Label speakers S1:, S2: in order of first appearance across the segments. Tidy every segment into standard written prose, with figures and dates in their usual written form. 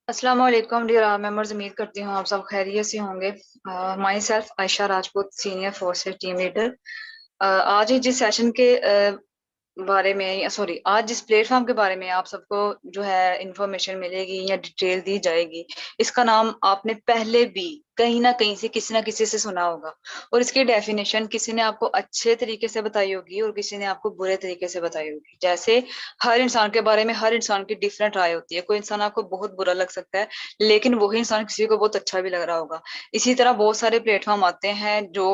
S1: अस्सलाम वालेकुम dear members. उम्मीद करती हूँ आप सब खैरियत से होंगे। My self Ayesha Rajput, senior force team leader. आज ही जिस सेशन के बारे में, सॉरी, आज जिस प्लेटफॉर्म के बारे में आप सबको जो है इंफॉर्मेशन मिलेगी या डिटेल दी जाएगी, इसका नाम आपने पहले भी कहीं ना कहीं से किसी ना किसी से सुना होगा। और इसकी डेफिनेशन किसी ने आपको अच्छे तरीके से बताई होगी और किसी ने आपको बुरे तरीके से बताई होगी। जैसे हर इंसान के बारे में हर इंसान की डिफरेंट राय होती है। कोई इंसान आपको बहुत बुरा लग सकता है, लेकिन वही इंसान किसी को बहुत अच्छा भी लग रहा होगा। इसी तरह बहुत सारे प्लेटफॉर्म आते हैं जो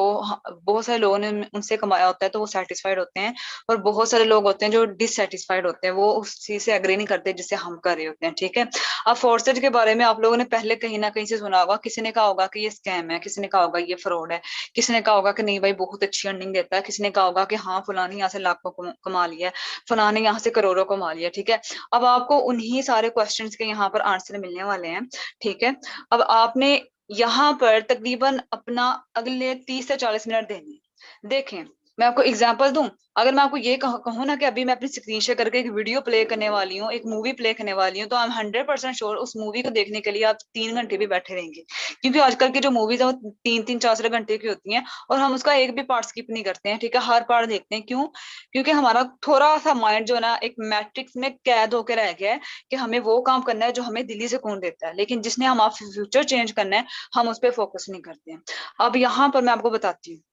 S1: बहुत सारे लोगों ने उनसे कमाया होता है तो वो सेटिस्फाइड होते हैं, और बहुत सारे लोग होते हैं जो डिससेटिस्फाइड होते हैं, वो उस चीज से एग्री नहीं करते जिससे हम कर रहे होते हैं। ठीक है। अब फोर्सेज के बारे में आप लोगों ने पहले कहीं ना कहीं से सुना होगा। किसी ने कहा होगा कि ये स्कैम है, किसी ने कहा होगा ये फ्रॉड है, किसी ने कहा होगा कि नहीं भाई बहुत अच्छी अर्निंग देता है, किसी ने कहा होगा कि हाँ फलानी यहाँ से लाखों कमा लिया है, फलाने यहाँ से करोड़ों कमा लिया। ठीक है। अब आपको उन्हीं सारे क्वेश्चंस के यहाँ पर आंसर मिलने वाले हैं। ठीक है। अब आपने यहाँ पर तकरीबन अपना अगले 30 से 40 मिनट देने हैं। देखें, मैं आपको एग्जांपल दूं। अगर मैं आपको ये कहूँ ना कि अभी मैं अपनी स्क्रीन शेयर करके एक वीडियो प्ले करने वाली हूँ, एक मूवी प्ले करने वाली हूँ, तो आई एम 100% श्योर उस मूवी को देखने के लिए आप 3 घंटे भी बैठे रहेंगे। क्योंकि आजकल की जो मूवीज है वो 3-3 4-4 घंटे की होती हैं, और हम उसका एक भी पार्ट स्किप नहीं करते हैं। ठीक है, हर पार्ट देखते हैं। क्यों? क्योंकि हमारा थोड़ा सा माइंड जो है ना एक मैट्रिक्स में कैद होकर रह गया है कि हमें वो काम करना है जो हमें दिल्ली से कौन देता है, लेकिन जिसने हम आप फ्यूचर चेंज करना है हम उस पर फोकस नहीं करते हैं। अब यहाँ पर मैं आपको बताती हूँ।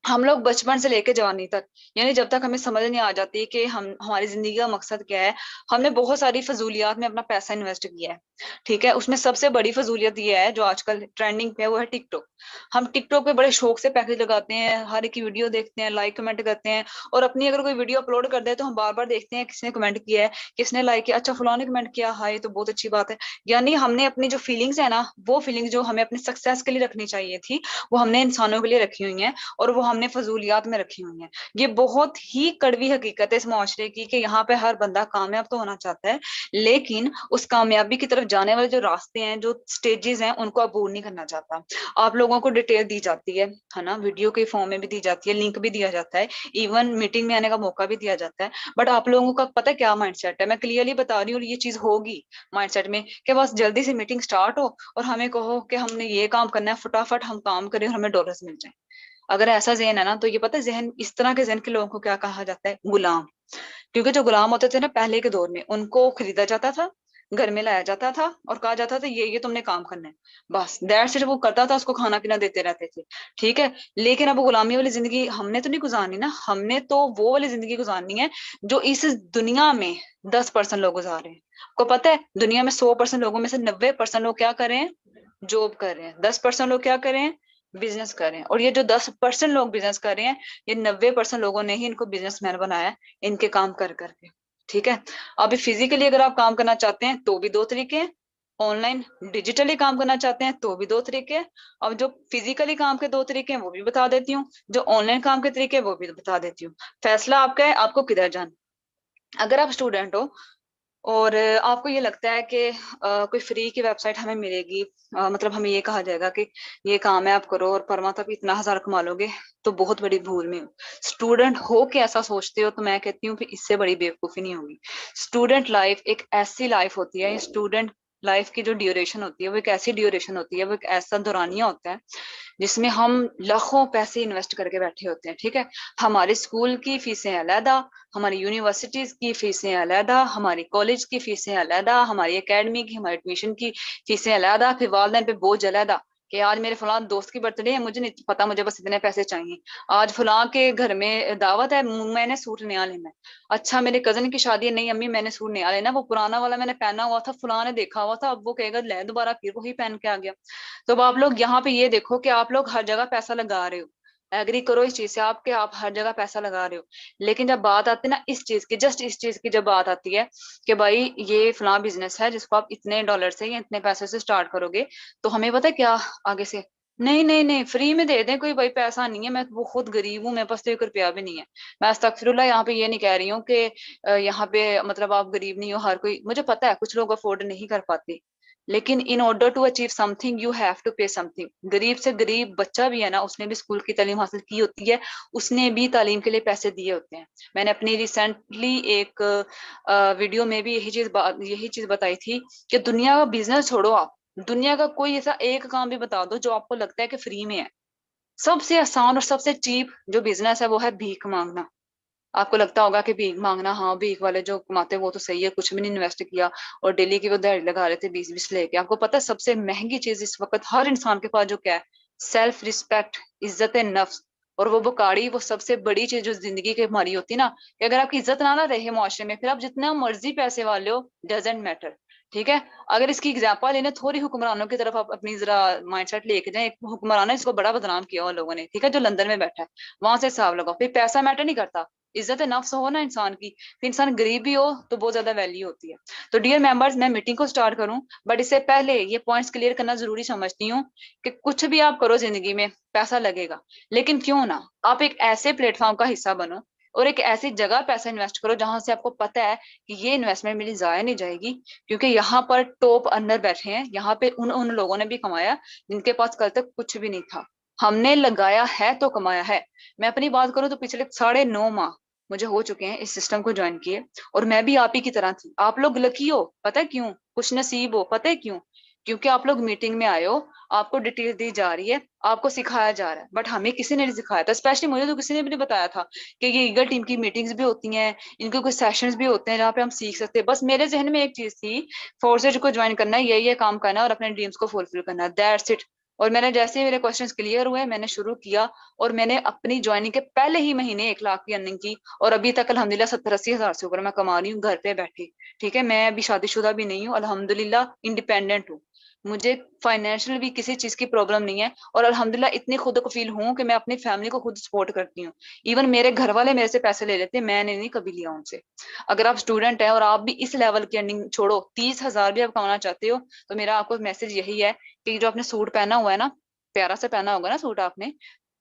S1: हम लोग बचपन से लेकर जवानी तक, यानी जब तक हमें समझ नहीं आ जाती कि हम हमारी जिंदगी का मकसद क्या है, हमने बहुत सारी फजूलियात में अपना पैसा इन्वेस्ट किया है। ठीक है। उसमें सबसे बड़ी फजूलियत ये है जो आजकल ट्रेंडिंग पे है, वो है टिकटॉक। हम टिकटॉक पे बड़े शौक से पैकेज लगाते हैं, हर एक की वीडियो देखते हैं, लाइक कमेंट करते हैं, और अपनी अगर कोई वीडियो अपलोड कर दे तो हम बार बार देखते हैं किसने कमेंट किया है, किसने लाइक किया। अच्छा फलाने ने कमेंट किया, हाय, तो बहुत अच्छी बात है। यानी हमने अपनी जो फीलिंग्स है ना, वो फीलिंग्स जो हमें अपनी सक्सेस के लिए रखनी चाहिए थी, वो हमने इंसानों के लिए रखी हुई है, और वो हमने फजूलियात में रखी हुई है। ये बहुत ही कड़वी हकीकत है इस मुआशरे की कि यहाँ पे हर बंदा कामयाब तो होना चाहता है, लेकिन उस कामयाबी की तरफ जाने वाले जो रास्ते हैं, जो स्टेजेस हैं, उनको अबूर नहीं करना चाहता। आप लोगों को डिटेल दी जाती है ना, वीडियो के फॉर्म में भी दी जाती है, लिंक भी दिया जाता है, इवन मीटिंग में आने का मौका भी दिया जाता है। बट आप लोगों का पता है क्या माइंडसेट है? मैं क्लियरली बता रही हूँ, और ये चीज होगी माइंडसेट में कि बस जल्दी से मीटिंग स्टार्ट हो और हमें कहो कि हमने ये काम करना है, फटाफट हम काम करें और हमें डॉलर्स मिल जाए। अगर ऐसा जहन है ना, तो ये पता है जहन, इस तरह के जहन के लोगों को क्या कहा जाता है? गुलाम। क्योंकि जो गुलाम होते थे ना पहले के दौर में, उनको खरीदा जाता था, घर में लाया जाता था और कहा जाता था ये तुमने काम करना है, बस दैट सिर्फ वो करता था, उसको खाना पीना देते रहते थे। ठीक है। लेकिन अब वो गुलामी वाली जिंदगी हमने तो नहीं गुजारनी ना, हमने तो वो वाली जिंदगी गुजारनी है जो इस दुनिया में 10% लोग गुजार रहे हैं। को पता है दुनिया में 100% लोगों में से 90% लोग क्या कर रहे हैं? जॉब कर रहे हैं। 10% लोग क्या कर रहे हैं? बिजनेस कर रहे हैं। और ये जो 10% लोग बिजनेस कर रहे हैं, ये 90% लोगों ने ही इनको बिजनेसमैन बनाया है, इनके काम कर करके। ठीक है। अभी फिजिकली अगर आप काम करना चाहते हैं तो भी दो तरीके हैं, ऑनलाइन डिजिटली काम करना चाहते हैं तो भी दो तरीके हैं। अब जो फिजिकली काम के दो तरीके हैं वो भी बता देती हूँ, जो ऑनलाइन काम के तरीके हैं वो भी बता देती हूँ। फैसला आपका है, आपको किधर जाना। अगर आप स्टूडेंट हो और आपको ये लगता है कि कोई फ्री की वेबसाइट हमें मिलेगी, मतलब हमें ये कहा जाएगा कि ये काम है आप करो और परमात्मा भी इतना हजार कमा लोगे, तो बहुत बड़ी भूल में हो। स्टूडेंट हो के ऐसा सोचते हो तो मैं कहती हूँ कि इससे बड़ी बेवकूफी नहीं होगी। स्टूडेंट लाइफ एक ऐसी लाइफ होती है, स्टूडेंट लाइफ की जो ड्यूरेशन होती है वो एक ऐसी ड्यूरेशन होती है, वो एक ऐसा दौरानिया होता है जिसमें हम लाखों पैसे इन्वेस्ट करके बैठे होते हैं। ठीक है। हमारे स्कूल की फीसें अलहदा, हमारी यूनिवर्सिटीज की फीसें अलहदा, हमारी कॉलेज की फीसें अलहदा, हमारी एकेडमी की, हमारी ट्यूशन की फीसें अलहदा, फिर वालदेन पे बोझ अलहदा कि आज मेरे फलां दोस्त की बर्थडे है, मुझे नहीं पता, मुझे बस इतने पैसे चाहिए। आज फलां के घर में दावत है, मैंने सूट नया लेना है। अच्छा मेरे कजन की शादी है, नहीं अम्मी मैंने सूट नया लेना, वो पुराना वाला मैंने पहना हुआ था, फलां ने देखा हुआ था, अब वो कहेगा ले दोबारा, फिर वही पहन के आ गया। तो अब आप लोग यहाँ पे ये देखो कि आप लोग हर जगह पैसा लगा रहे हो, एग्री करो इस चीज से, आपके आप हर जगह पैसा लगा रहे हो। लेकिन जब बात आती है ना इस चीज की, जस्ट इस चीज की जब बात आती है कि भाई ये फलां बिजनेस है जिसको आप इतने डॉलर से या इतने पैसे से स्टार्ट करोगे, तो हमें पता है क्या आगे से? नहीं नहीं नहीं, फ्री में दे दें, कोई भाई पैसा नहीं है, मैं तो बहुत गरीब हूँ, मेरे पास तो 1 रुपया भी नहीं है। मैं अस्तगफिरुल्लाह यहाँ पे ये नहीं कह रही हूँ कि यहाँ पे मतलब आप गरीब नहीं हो, हर कोई, मुझे पता है कुछ लोग अफोर्ड नहीं कर पाते, लेकिन in order to achieve something you have to pay something. गरीब से गरीब बच्चा भी है ना, उसने भी स्कूल की तालीम हासिल की होती है, उसने भी तालीम के लिए पैसे दिए होते हैं। मैंने अपनी रिसेंटली एक वीडियो में भी यही चीज बताई थी कि दुनिया का बिजनेस छोड़ो आप, दुनिया का कोई ऐसा एक काम भी बता दो जो आपको लगता है कि फ्री में है। सबसे आसान और सबसे चीप जो बिजनेस है वो है भीख मांगना। आपको लगता होगा कि भीख मांगना, हाँ भीख वाले जो कमाते हैं वो तो सही है, कुछ भी नहीं इन्वेस्ट किया और डेली की वो दिहाड़ी लगा रहे थे 20-20 लेके। आपको पता है सबसे महंगी चीज इस वक्त हर इंसान के पास जो क्या है? सेल्फ रिस्पेक्ट, इज्जत नफ्स। और वो बुखाड़ी, वो सबसे बड़ी चीज जो जिंदगी की हमारी होती है ना, कि अगर आपकी इज्जत ना रहे मुआशरे में, फिर आप जितना मर्जी पैसे वाले हो, डजेंट मैटर। ठीक है। अगर इसकी एग्जाम्पल लेने थोड़ी हुक्मरानों की तरफ आप अपनी जरा माइंडसेट लेके जाए। एक हुक्मरान है, इसको बड़ा बदनाम किया उन लोगों ने, ठीक है, जो लंदन में बैठा है, वहां से हिसाब लगाओ। फिर पैसा मैटर नहीं करता, इज्जत नफ्स हो ना इंसान की, फिर इंसान गरीब भी हो तो बहुत ज्यादा वैल्यू होती है। तो डियर मेंबर्स, मैं मीटिंग को स्टार्ट करूं, बट इससे पहले ये पॉइंट्स क्लियर करना जरूरी समझती हूँ कि कुछ भी आप करो जिंदगी में पैसा लगेगा, लेकिन क्यों ना आप एक ऐसे प्लेटफॉर्म का हिस्सा बनो और एक ऐसी जगह पैसा इन्वेस्ट करो जहां से आपको पता है कि ये इन्वेस्टमेंट मेरी जाया नहीं जाएगी, क्योंकि यहाँ पर टॉप अंदर बैठे हैं, यहाँ पे उन उन लोगों ने भी कमाया जिनके पास कल तक कुछ भी नहीं था। हमने लगाया है तो कमाया है। मैं अपनी बात करूं तो पिछले 9.5 माह मुझे हो चुके हैं इस सिस्टम को ज्वाइन किए, और मैं भी आप ही की तरह थी। आप लोग लकी हो, पता है क्यों? खुश नसीब हो, पता है क्यों? क्योंकि आप लोग मीटिंग में आए हो, आपको डिटेल दी जा रही है, आपको सिखाया जा रहा है, बट हमें किसी ने नहीं सिखाया था। स्पेशली मुझे तो किसी ने भी नहीं बताया था कि ये ईगल टीम की मीटिंग्स भी होती हैं, इनके कुछ सेशंस भी होते हैं जहाँ पे हम सीख सकते हैं। बस मेरे जहन में एक चीज थी, फोर्सेज को ज्वाइन करना है, ये काम करना है और अपने ड्रीम्स को फुलफिल करना है, दैट्स इट। और मैंने जैसे ही मेरे क्वेश्चंस क्लियर हुए, मैंने शुरू किया, और मैंने अपनी ज्वाइनिंग के पहले ही महीने 1 लाख की अर्निंग की, और अभी तक अल्हम्दुलिल्लाह 70-80 हजार से ऊपर मैं कमा रही हूँ घर पे बैठे। ठीक है, मैं अभी शादीशुदा भी नहीं हूँ, अल्हम्दुलिल्लाह इंडिपेंडेंट हूँ। मुझे फाइनेंशियल भी किसी चीज की प्रॉब्लम नहीं है, और अल्हम्दुलिल्लाह इतनी खुद कफील हूँ कि मैं अपनी फैमिली को खुद सपोर्ट करती हूँ। इवन मेरे घर वाले मेरे से पैसे ले लेते हैं, मैंने नहीं कभी लिया उनसे। अगर आप स्टूडेंट है और आप भी इस लेवल की अर्निंग छोड़ो, 30 हजार भी आप कमाना चाहते हो, तो मेरा आपको मैसेज यही है कि जो आपने सूट पहना हुआ है ना, प्यारा से पहना होगा ना सूट आपने,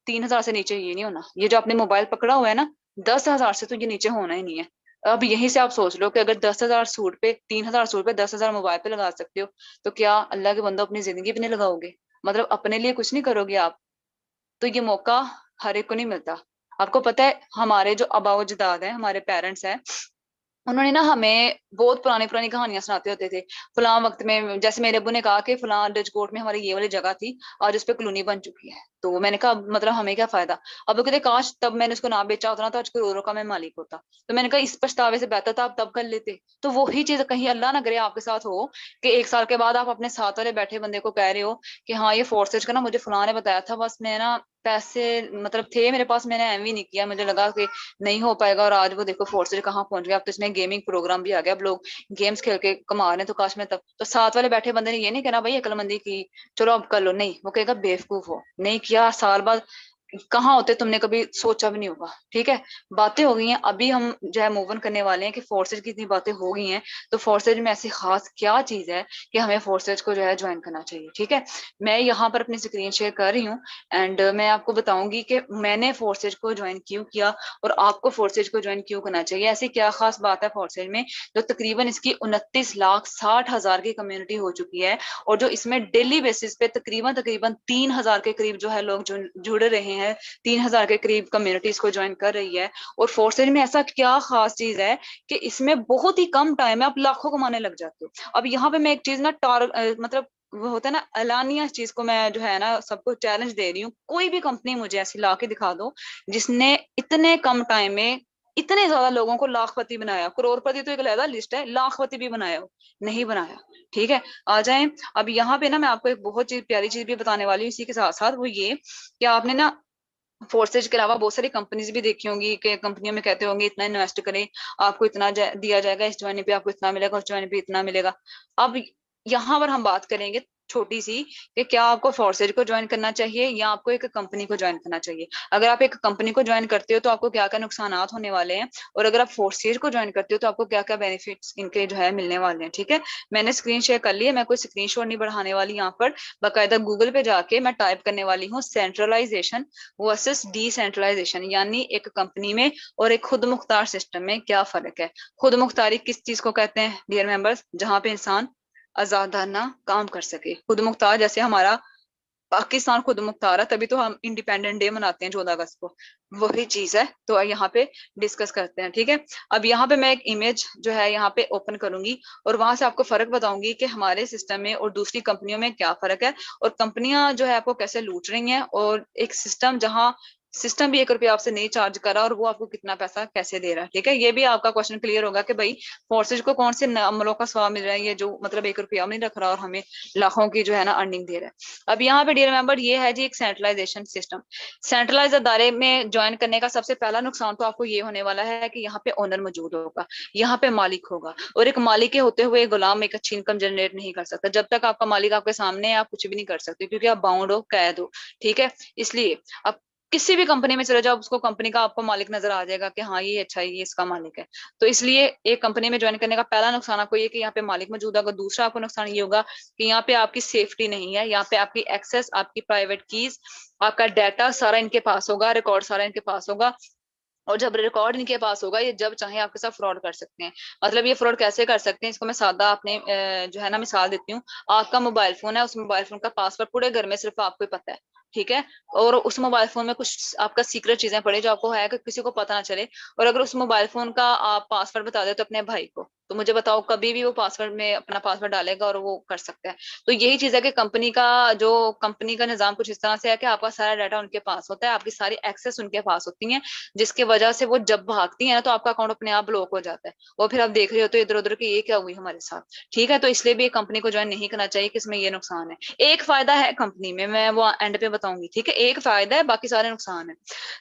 S1: 3 हजार से नीचे ये नहीं होना। ये जो आपने मोबाइल पकड़ा हुआ है ना, 10 हजार से तो ये नीचे होना ही नहीं है। अब यहीं से आप सोच लो कि अगर 10 हजार सूट पे, 3 हजार सूट पे, 10 हजार मोबाइल पे लगा सकते हो, तो क्या अल्लाह के बंदो अपनी जिंदगी भी नहीं लगाओगे? मतलब अपने लिए कुछ नहीं करोगे आप? तो ये मौका हर एक को नहीं मिलता। आपको पता है हमारे जो आबा अजदाद हैं, हमारे पेरेंट्स हैं, उन्होंने ना हमें बहुत पुरानी पुरानी कहानियां सुनाते होते थे। फलां वक्त में, जैसे मेरे अब्बू ने कहा कि फलां डचकोट में हमारी ये वाली जगह थी, आज उस पर कॉलोनी बन चुकी है। तो मैंने कहा मतलब हमें क्या फायदा? अब वो कहते काश तब मैंने उसको ना बेचा होता ना, तो आज करोड़ों का मैं मालिक होता। तो मैंने कहा इस पछतावे से बेहतर था आप तब कर लेते। तो वही चीज कहीं अल्लाह ना करे आपके साथ हो कि 1 साल के बाद आप अपने साथ वाले बैठे बंदे को कह रहे हो कि हाँ ये फोर्सेज का ना मुझे फलां ने बताया था, बस मैं ना पैसे मतलब थे मेरे पास, मैंने एम नहीं किया, मुझे लगा कि नहीं हो पाएगा, और आज वो देखो फोर्सेज कहाँ पहुंच गया। अब तो इसमें गेमिंग प्रोग्राम भी आ गया, अब लोग गेम्स खेल के कमा रहे हैं, तो काश में तब। तो साथ वाले बैठे बंदे ने ये नहीं कहना भाई अक्लमंदी की, चलो अब कर लो, नहीं, वो कहेगा बेवकूफ हो, नहीं किया साल बाद कहाँ होते, तुमने कभी सोचा भी नहीं होगा। ठीक है, बातें हो गई हैं, अभी हम जो है मूव ऑन करने वाले हैं कि फोर्सेज की इतनी बातें हो गई हैं, तो फोर्सेज में ऐसी खास क्या चीज है कि हमें फोर्सेज को जो है ज्वाइन करना चाहिए। ठीक है, मैं यहाँ पर अपनी स्क्रीन शेयर कर रही हूँ, एंड मैं आपको बताऊंगी कि मैंने फोर्सेज को ज्वाइन क्यों किया और आपको फोर्सेज को ज्वाइन क्यों करना चाहिए। ऐसी क्या खास बात है फोर्सेज में जो तकरीबन इसकी 29,60,000 की कम्युनिटी हो चुकी है, और जो इसमें डेली बेसिस पे तकरीबन तकरीबन 3 हजार के करीब जो है लोग जुड़ रहे हैं, 3 हजार के करीब कम्युनिटीज को ज्वाइन कर रही है। और फोर्सेज में ऐसा क्या खास चीज है कि इसमें बहुत ही कम टाइम में आप लाखों कमाने लग जाते हो। अब यहाँ पे मैं एक चीज ना मतलब वो होता है ना एलानिया, इस चीज को मैं जो है ना सबको चैलेंज दे रही हूँ, कोई भी कंपनी मुझे ऐसी ला के दिखा दो जिसने इतने कम टाइम में इतने ज्यादा लोगों को लाखपति बनाया। करोड़पति तो एक अलग लिस्ट है, लाखपति भी बनाया हो, नहीं बनाया। ठीक है, आ जाए। अब यहाँ पे ना मैं आपको एक बहुत चीज प्यारी चीज भी बताने वाली हूँ इसी के साथ साथ, वो ये कि आपने ना फोर्सेज के अलावा बहुत सारी कंपनीज भी देखी होंगी कि कंपनियों में कहते होंगे इतना इन्वेस्ट करें, आपको इतना दिया जाएगा, इस ज्वाइनिंग पे आपको इतना मिलेगा, उस ज्वाइनिंग पे इतना मिलेगा। अब यहाँ पर हम बात करेंगे छोटी सी कि क्या आपको फोर्सेज को ज्वाइन करना चाहिए या आपको एक कंपनी को ज्वाइन करना चाहिए। अगर आप एक कंपनी को ज्वाइन करते हो तो आपको क्या क्या नुकसान होने वाले हैं, और अगर आप फोर्सेज को ज्वाइन करते हो तो आपको क्या क्या बेनिफिट्स इनके जो है मिलने वाले हैं। ठीक है, मैंने स्क्रीन शेयर कर ली है, मैं कोई स्क्रीन शॉट नहीं बढ़ाने वाली। यहाँ पर बाकायदा गूगल पे जाके मैं टाइप करने वाली हूँ सेंट्रलाइजेशन वर्सेस डिसेंट्रलाइजेशन, यानी एक कंपनी में और एक खुद मुख्तार सिस्टम में क्या फर्क है। खुद मुख्तारी किस चीज को कहते हैं डियर मेंबर्स? जहां पे इंसान आजादाना काम कर सके, खुद मुख्तार, जैसे हमारा पाकिस्तान खुद मुख्तार है तभी तो हम इंडिपेंडेंट डे मनाते हैं 14 अगस्त को, वही चीज है। तो यहाँ पे डिस्कस करते हैं, ठीक है। अब यहाँ पे मैं एक इमेज जो है यहाँ पे ओपन करूंगी और वहां से आपको फर्क बताऊंगी कि हमारे सिस्टम में और दूसरी कंपनियों में क्या फर्क है, और कंपनियां जो है आपको कैसे लूट रही हैं, और एक सिस्टम जहाँ सिस्टम भी 1 रुपया आपसे नहीं चार्ज कर रहा और वो आपको कितना पैसा कैसे दे रहा है, ठीक है। ये भी आपका क्वेश्चन क्लियर होगा कि भाई फोर्सेज को कौन से अमलों का स्वाद मिल रहा है, ये जो मतलब 1 रुपया नहीं रख रहा और हमें लाखों की जो है ना अर्निंग दे रहा है। अब यहाँ पे डियर मेंबर ये है जी एक सेंट्रलाइजेशन सिस्टम। सेंट्रलाइज अदारे में ज्वाइन करने का सबसे पहला नुकसान तो आपको ये होने वाला है कि यहाँ पे ओनर मौजूद होगा, यहाँ पे मालिक होगा, और एक मालिक के होते हुए गुलाम एक अच्छी इनकम जनरेट नहीं कर सकता। जब तक आपका मालिक आपके सामने है आप कुछ भी नहीं कर सकते, क्योंकि आप बाउंड हो, कैद हो, ठीक है। इसलिए अब किसी भी कंपनी में चले जाओ, उसको कंपनी का आपको मालिक नजर आ जाएगा कि हाँ ये अच्छा है, ये इसका मालिक है। तो इसलिए एक कंपनी में ज्वाइन करने का पहला नुकसान आपको ये कि यहाँ पे मालिक मौजूद होगा। दूसरा आपको नुकसान ये होगा कि यहाँ पे आपकी सेफ्टी नहीं है, यहाँ पे आपकी एक्सेस, आपकी प्राइवेट कीज, आपका डाटा सारा इनके पास होगा, रिकॉर्ड सारा इनके पास होगा। और जब रिकॉर्ड इनके पास होगा, ये जब चाहे आपके साथ फ्रॉड कर सकते हैं। मतलब ये फ्रॉड कैसे कर सकते हैं, इसको मैं सादा अपने जो है ना मिसाल देती हूँ। आपका मोबाइल फोन है, उस मोबाइल फोन का पासवर्ड पूरे घर में सिर्फ आपको ही पता है, ठीक है। और उस मोबाइल फोन में कुछ आपका सीक्रेट चीजें पड़ी जो आपको है कि किसी को पता ना चले, और अगर उस मोबाइल फोन का आप पासवर्ड बता दे तो अपने भाई को, तो मुझे बताओ कभी भी वो पासवर्ड में अपना पासवर्ड डालेगा और वो कर सकता है। तो यही चीज है कि कंपनी का निजाम कुछ इस तरह से है कि आपका सारा डाटा उनके पास होता है, आपकी सारी एक्सेस उनके पास होती है, जिसकी वजह से वो जब भागती है ना तो आपका अकाउंट अपने आप ब्लॉक हो जाता है, और फिर आप देख रहे हो तो इधर उधर की ये क्या हुई हमारे साथ, ठीक है। तो इसलिए भी कंपनी को ज्वाइन नहीं करना चाहिए कि इसमें ये नुकसान है। एक फायदा है कंपनी में, मैं वो एंड पे बताऊंगी, ठीक है। एक फायदा है, बाकी सारे नुकसान है।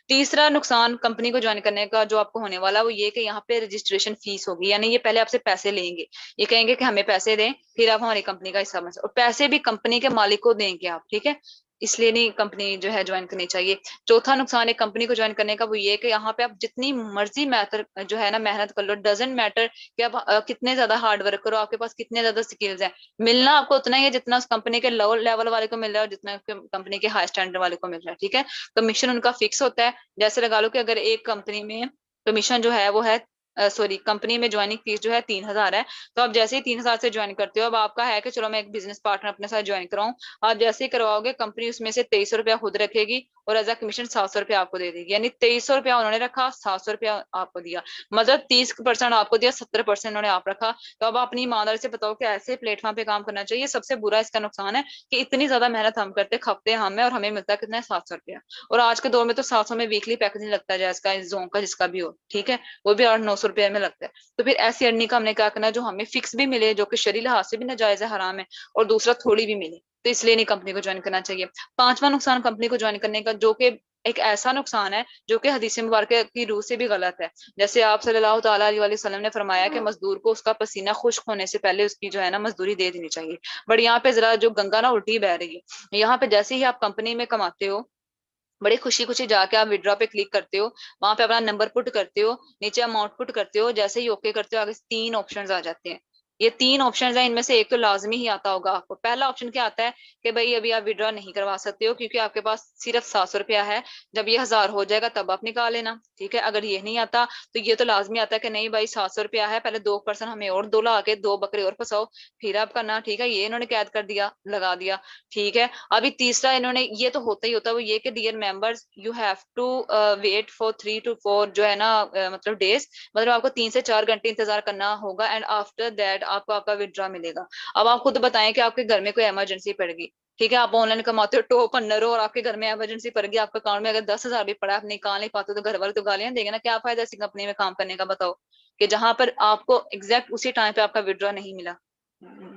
S1: तीसरा नुकसान कंपनी को ज्वाइन करने का जो आपको होने वाला है वो ये कि यहाँ पे रजिस्ट्रेशन फीस होगी, यानी ये पहले आपसे पैसे लेंगे, ये कहेंगे कि हमें पैसे दें फिर आप हमारी कंपनी का हिस्सा बन सकते, और पैसे भी कंपनी के मालिक को देंगे आप, ठीक है। इसलिए नहीं कंपनी जो है ज्वाइन करनी चाहिए। चौथा नुकसान एक कंपनी को ज्वाइन करने का वो ये कि यहाँ पे आप जितनी मर्जी मैटर जो है ना मेहनत कर लो, डजेंट मैटर कि आप कितने ज्यादा हार्ड वर्क करो, आपके पास कितने ज्यादा स्किल्स हैं, मिलना आपको उतना ही है जितना उस कंपनी के लो लेवल वाले को मिल रहा है और जितना कंपनी के हाई स्टैंडर्ड वाले को मिल रहा है, ठीक है। कमीशन उनका फिक्स होता है। जैसे लगा लो कि अगर एक कंपनी में कमीशन जो है वो है सॉरी कंपनी में ज्वाइनिंग फीस जो है 3,000 है, तो आप जैसे ही 3,000 से ज्वाइन करते हो, अब आपका है कि चलो मैं एक बिजनेस पार्टनर अपने साथ ज्वाइन कराऊं, आप जैसे ही करवाओगे कंपनी उसमें से 2300 रुपया खुद रखेगी और एज अ कमीशन 700 रुपया आपको दे देगी, यानी 2300 रुपया उन्होंने रखा, 700 रुपया आपको दिया, मतलब 30% आपको दिया, 70% उन्होंने आप रखा। तो अब अपनी ईमानदारी से बताओ कि ऐसे प्लेटफॉर्म पे काम करना चाहिए। सबसे बुरा इसका नुकसान है कि इतनी ज्यादा मेहनत हम करते, खपते हमें, और हमें मिलता है कितना है 700 रुपया, और आज के दौर में तो 700 में वीकली पैकेज नहीं लगता जाए इसका, इस जोन का जिसका भी हो, ठीक है, वो भी 800-900 रुपये में लगता है। तो फिर ऐसी अर्निंग का हमने क्या करना है जो हमें फिक्स भी मिले, जो कि शरीर लिहाज से भी नाजायज है, हराम है, और दूसरा थोड़ी भी मिले, तो इसलिए नहीं कंपनी को ज्वाइन करना चाहिए। पांचवा नुकसान कंपनी को ज्वाइन करने का जो कि एक ऐसा नुकसान है जो कि हदीस मुबारक की रूह से भी गलत है। जैसे आप सल्लल्लाहु ताला अलैहि वसल्लम ने फरमाया कि मजदूर को उसका पसीना खुश्क होने से पहले उसकी जो है ना मजदूरी दे देनी चाहिए। बट यहाँ पे जरा जो गंगा ना उल्टी बह रही है, यहाँ पे जैसे ही आप कंपनी में कमाते हो, बड़े खुशी खुशी जाके आप विड्रॉ पे क्लिक करते हो, वहां पे अपना नंबर पुट करते हो, नीचे अमाउंट पुट करते हो, जैसे ही ओके करते हो आगे 3 ऑप्शंस आ जाते हैं। ये 3 ऑप्शंस है, इनमें से एक तो लाजमी ही आता होगा आपको। पहला ऑप्शन क्या आता है कि भाई अभी आप विड्रॉ नहीं करवा सकते हो क्योंकि आपके पास सिर्फ 700 रुपया है, जब ये 1000 हो जाएगा तब आप निकाल लेना, ठीक है। अगर ये नहीं आता तो ये तो लाजमी आता है कि नहीं भाई 700 रुपया है, पहले 2% हमें और दो ला के 2 बकरे और फंसाओ फिर आप करना, ठीक है। ये इन्होंने कैद कर दिया, लगा दिया, ठीक है। अभी तीसरा इन्होंने, ये तो होता ही होता है, वो ये कि dear members you have to wait for 3 to 4 जो है ना मतलब डेज, मतलब आपको 3 से 4 घंटे इंतजार करना होगा, एंड आफ्टर दैट आपको आपका विड्रॉ मिलेगा। अब आप खुद बताएं कि आपके घर में कोई इमरजेंसी पड़ गई, ठीक है, आप ऑनलाइन कमाते हो, टॉप अर्नर हो, और आपके घर में इमरजेंसी पड़ गई, आपके अकाउंट में अगर 10,000 भी पड़ा है, आप निकाल नहीं पाते तो घर वाले तो गालियां देंगे ना, क्या फायदा ऐसी कंपनी में काम करने का, बताओ, कि जहां पर आपको एग्जैक्ट उसी टाइम पे आपका विड्रॉ नहीं मिला।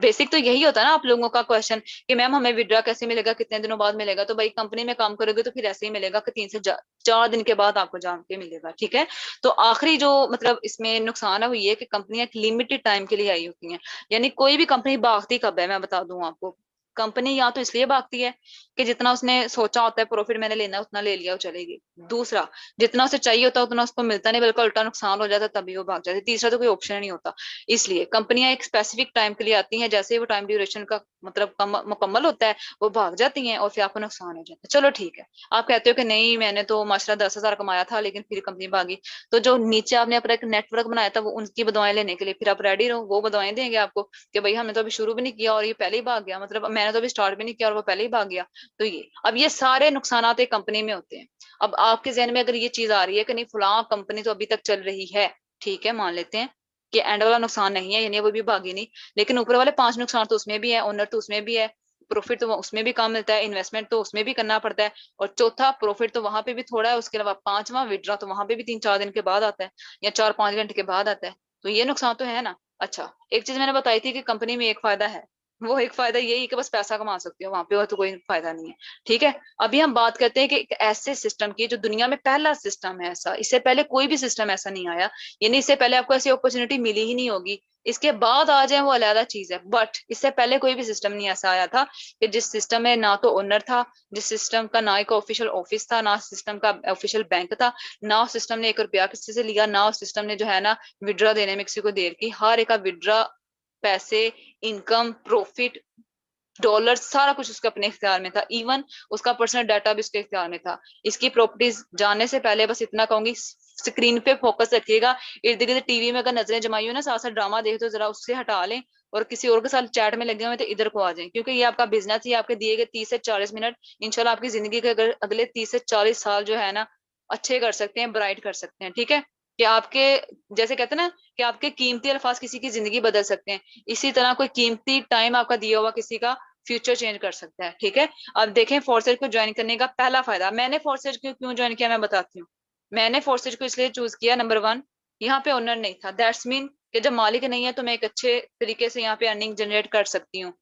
S1: बेसिक तो यही होता है ना आप लोगों का क्वेश्चन कि मैम हमें विड्रॉ कैसे मिलेगा, कितने दिनों बाद मिलेगा, तो भाई कंपनी में काम करोगे तो फिर ऐसे ही मिलेगा कि 3 से 4 दिन के बाद आपको जान के मिलेगा, ठीक है। तो आखिरी जो मतलब इसमें नुकसान है वो ये कि कंपनियां एक लिमिटेड टाइम के लिए आई होती हैं, यानी कोई भी कंपनी भागती कब है मैं बता दूं आपको। कंपनी या तो इसलिए भागती है कि जितना उसने सोचा होता है प्रॉफिट मैंने लेना है उतना ले लिया और चलेगी, दूसरा, जितना उसे चाहिए होता है उतना उसको मिलता नहीं, बल्कि उल्टा नुकसान हो जाता है, तभी वो भाग जाती है। तीसरा तो कोई ऑप्शन नहीं होता। इसलिए कंपनियां एक स्पेसिफिक टाइम के लिए आती हैं, जैसे ही वो टाइम ड्यूरेशन का मतलब मुकम्मल होता है वो भाग जाती हैं और फिर आपको नुकसान हो जाता है। चलो ठीक है, आप कहते हो कि नहीं मैंने तो माशाल्लाह 10,000 कमाया था लेकिन फिर कंपनी भागी, तो जो नीचे आपने अपना एक नेटवर्क बनाया था वो उनकी बदवाएं लेने के लिए फिर आप रेडी रहो, वो बदवाएं देंगे आपको कि भाई हमने तो अभी शुरू भी नहीं किया और ये पहले ही भाग गया, मतलब मैंने तो अभी स्टार्ट भी नहीं किया और वो पहले ही भाग गया। तो ये अब ये सारे नुकसान एक कंपनी में होते हैं। अब आपके जहन में अगर ये चीज आ रही है कि नहीं फलां कंपनी तो अभी तक चल रही है, ठीक है मान लेते हैं कि एंड वाला नुकसान नहीं है, यानी वो भी भागी नहीं, लेकिन ऊपर वाले 5 नुकसान तो उसमें भी है, ओनर तो उसमें भी है, प्रॉफिट तो उसमें भी कम मिलता है, इन्वेस्टमेंट तो उसमें भी करना पड़ता है, और चौथा प्रॉफिट तो वहां पे भी थोड़ा है, उसके अलावा पांचवा विड्रॉ तो वहां पे भी 3-4 दिन के बाद आता है या 4-5 घंटे के बाद आता है। तो ये नुकसान तो है ना। अच्छा, एक चीज मैंने बताई थी कि कंपनी में एक फायदा है, वो एक फायदा यही कि बस पैसा कमा सकते हो, वहां पे और तो कोई फायदा नहीं है। ठीक है, अभी हम बात करते हैं कि एक ऐसे सिस्टम की जो दुनिया में पहला सिस्टम है ऐसा, इससे पहले कोई भी सिस्टम ऐसा नहीं आया, यानी इससे पहले आपको ऐसी अपॉर्चुनिटी मिली ही नहीं होगी। इसके बाद आ जाए वो अलग चीज है, बट इससे पहले कोई भी सिस्टम नहीं ऐसा आया था कि जिस सिस्टम में ना तो ओनर था, जिस सिस्टम का ना एक ऑफिशियल ऑफिस था, ना सिस्टम का ऑफिशियल बैंक था, ना उस सिस्टम ने 1 रुपया किसी से लिया, ना उस सिस्टम ने जो है ना विड्रॉ देने में किसी को देर की, हर एक का विड्रॉ, पैसे, इनकम, प्रॉफिट, डॉलर, सारा कुछ उसके अपने इख्तियार में था, इवन उसका पर्सनल डाटा भी उसके इख्तियार में था। इसकी प्रॉपर्टीज जानने से पहले बस इतना कहूंगी, स्क्रीन पे फोकस रखिएगा, इर्द गिर्द टीवी में अगर नजरें जमाई हो ना, साथ साथ ड्रामा देख तो जरा उससे हटा लें और किसी और के साथ चैट में लगे हुए तो इधर को आ जाएं, क्योंकि ये आपका बिजनेस ही आपके दिए गए 30 से 40 मिनट इंशाल्लाह आपकी जिंदगी के अगर अगले 30 से 40 साल जो है ना अच्छे कर सकते हैं, ब्राइट कर सकते हैं। ठीक है, कि आपके जैसे कहते हैं ना कि आपके कीमती अल्फाज किसी की जिंदगी बदल सकते हैं, इसी तरह कोई कीमती टाइम आपका दिया हुआ किसी का फ्यूचर चेंज कर सकता है। ठीक है, अब देखें फोर्सेज को ज्वाइन करने का पहला फायदा, मैंने फोर्सेज क्यों क्यों ज्वाइन किया मैं बताती हूँ। मैंने फोर्सेज को इसलिए चूज किया, नंबर 1, यहाँ पे ओनर नहीं था, दैट्स मीन कि जब मालिक नहीं है तो मैं एक अच्छे तरीके से यहाँ पे अर्निंग जनरेट कर सकती हूँ।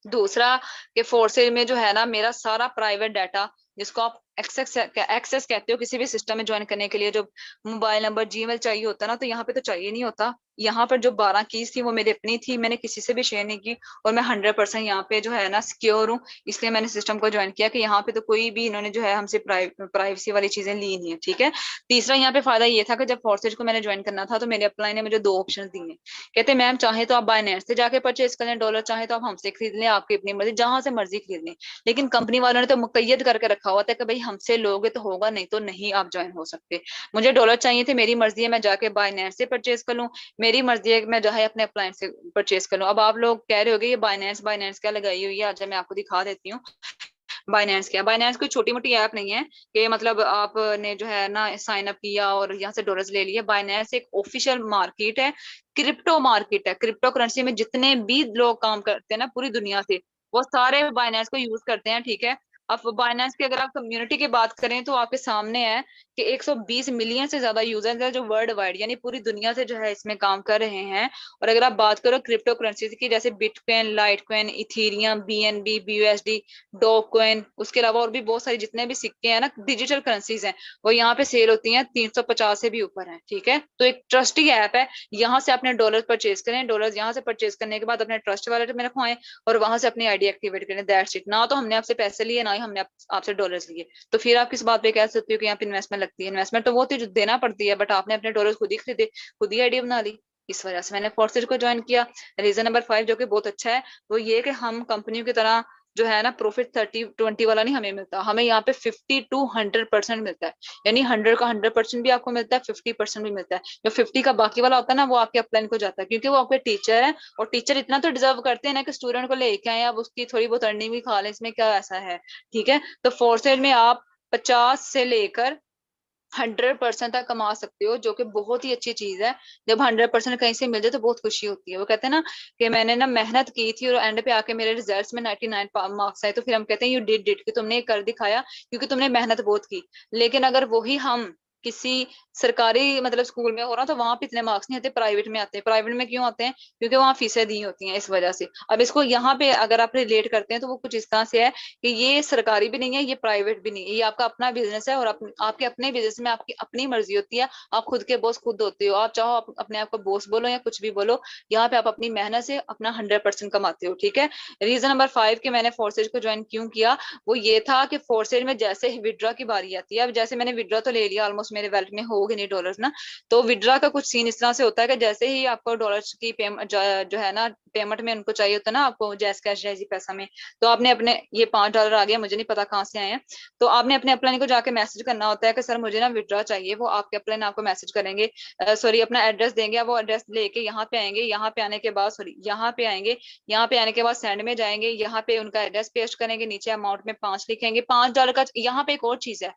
S1: दूसरा, कि फोर्सेज में जो है ना मेरा सारा प्राइवेट डाटा, जिसको आप एक्सेस एक्सेस कहते हो किसी भी सिस्टम में ज्वाइन करने के लिए, जो मोबाइल नंबर, जीमेल चाहिए होता है ना, तो यहाँ पे तो चाहिए नहीं होता। यहाँ पर जो 12 कीज थी वो मेरी अपनी थी, मैंने किसी से भी शेयर नहीं की, और मैं 100% यहाँ पे जो है ना सिक्योर हूँ, इसलिए मैंने सिस्टम को ज्वाइन किया कि यहाँ पे तो कोई भी इन्होंने जो है हमसे प्राइवेसी वाली चीजें ली नहीं है। ठीक है, तीसरा यहाँ पे फायदा ये था कि जब फोर्सेज को मैंने ज्वाइन करना था तो मेरे अपलाइन ने मुझे 2 ऑप्शन दिए, कहते मैम चाहे तो आप बायनेंस से जाके परचेज कर लें डॉलर, चाहे तो आप हमसे खरीद लें, आपकी अपनी मर्जी, जहां से मर्जी खरीद लें, लेकिन कंपनी वालों ने तो मुकैयद करके रखा हुआ था कि भाई हमसे लोगे तो होगा, नहीं तो नहीं आप ज्वाइन हो सकते। मुझे डॉलर चाहिए थे, मेरी मर्जी है मैं जाके बायनेंस से परचेज कर लूँ, मेरी मर्जी है कि मैं जो है अपने अप्लायंस से परचेज कर लूँ। अब आप लोग कह रहे होगे ये बायनेंस बायनेंस क्या लगाई हुई है, आज मैं आपको दिखा देती हूँ। बाइनेंस क्या, बाइनेंस कोई छोटी मोटी ऐप नहीं है कि मतलब आपने जो है ना साइन अप किया और यहाँ से डॉलर्स ले लिए। बाइनेंस एक ऑफिशियल मार्केट है, क्रिप्टो मार्केट है, क्रिप्टो करेंसी में जितने भी लोग काम करते हैं ना पूरी दुनिया से, वो सारे बाइनेंस को यूज करते हैं। ठीक है, अब बाइनेंस की अगर आप कम्युनिटी की बात करें तो आपके सामने है कि 120 मिलियन से ज्यादा यूजर्स हैं जो वर्ल्ड वाइड यानी पूरी दुनिया से जो है इसमें काम कर रहे हैं। और अगर आप बात करो क्रिप्टो करेंसी की, जैसे Bitcoin, Litecoin, Ethereum, BNB, BUSD, Dogecoin, उसके अलावा और भी बहुत सारी जितने भी सिक्के हैं ना डिजिटल करेंसीज हैं, वो यहाँ पे सेल होती हैं, 350 से भी ऊपर है। ठीक है, तो एक ट्रस्टी ऐप है, यहाँ से अपने डॉलर परचेज करें, डॉलर यहाँ से परचेज करने के बाद अपने ट्रस्ट वॉलेट में रखवाएं और वहां से अपनी आईडी एक्टिवेट करें, दैट्स इट। ना तो हमने आपसे पैसे लिए, ना ही हमने आपसे डॉलर्स लिए, तो फिर आप किस बात पे कह सकते हो कि यहाँ पे इन्वेस्टमेंट लगती है। इन्वेस्टमेंट तो वो थी जो देना पड़ती है, बट आपने अपने डॉलर खुद ही खरीदे, खुद ही आईडी बना ली, इस वजह से मैंने फोर्सेज को ज्वाइन किया। रीजन नंबर 5 जो कि बहुत अच्छा है वो ये कि हम कंपनियों की तरह जो है ना प्रॉफिट 30-20 वाला नहीं हमें मिलता, हमें यहाँ पे 50 to 100% मिलता है, यानी 100 का 100% भी आपको मिलता है, 50% भी मिलता है। जो 50 का बाकी वाला होता है ना वो आपके अपलाइन को जाता है, क्योंकि वो आपके टीचर है, और टीचर इतना तो डिजर्व करते हैं ना कि स्टूडेंट को लेके आए, अब उसकी थोड़ी बहुत अर्निंग भी खा लें, इसमें क्या ऐसा है। ठीक है, तो फोर्सेज में आप 50 से लेकर 100% तक कमा सकते हो, जो कि बहुत ही अच्छी चीज है। जब 100% कहीं से मिल जाए तो बहुत खुशी होती है। वो कहते हैं ना कि मैंने ना मेहनत की थी और एंड पे आके मेरे रिजल्ट्स में 99 मार्क्स आए, तो फिर हम कहते हैं यू डिड डिड, कि तुमने कर दिखाया क्योंकि तुमने मेहनत बहुत की। लेकिन अगर वही हम किसी सरकारी मतलब स्कूल में हो रहा तो वहां पे इतने मार्क्स नहीं आते, प्राइवेट में आते हैं। प्राइवेट में क्यों आते हैं? क्योंकि वहां फीसें दी होती हैं, इस वजह से। अब इसको यहाँ पे अगर आप रिलेट करते हैं तो वो कुछ इस तरह से है कि ये सरकारी भी नहीं है, ये प्राइवेट भी नहीं है, ये आपका अपना बिजनेस है। और आपके अपने बिजनेस में आपकी अपनी मर्जी होती है, आप खुद के बॉस खुद होते हो। आप चाहो अपने आप को बॉस बोलो या कुछ भी बोलो, यहाँ पे आप अपनी मेहनत से अपना 100% कमाते हो, ठीक है। रीजन नंबर 5 कि मैंने फोर्सेज को ज्वाइन क्यों किया, वो ये था कि फोर्सेज में जैसे ही विड्रॉ की बारी आती है, अब जैसे मैंने विड्रॉ तो ले लिया, ऑलमोस्ट मेरे वैलेट में हो गए नहीं डॉलर्स ना, तो विड्रॉ का कुछ सीन इस तरह से होता है कि जैसे ही आपको डॉलर्स की पेमेंट जो है ना, पेमेंट में उनको चाहिए होता है ना आपको, जैस कैश जैसी पैसा में, तो आपने अपने ये $5 आ गया, मुझे नहीं पता कहाँ से आए हैं, तो आपने अपने अपलाइन को जाके मैसेज करना होता है कि सर मुझे ना विड्रॉ चाहिए। वो आपके अपलाइन आपको मैसेज करेंगे, सॉरी अपना एड्रेस देंगे, वो एड्रेस लेके यहाँ पे आएंगे, यहाँ पे आने के बाद सॉरी यहाँ पे आएंगे, यहाँ पे आने के बाद सेंड में जाएंगे, यहाँ पे उनका एड्रेस पेस्ट करेंगे, नीचे अमाउंट में 5 लिखेंगे, $5 का। यहाँ पे एक और चीज है,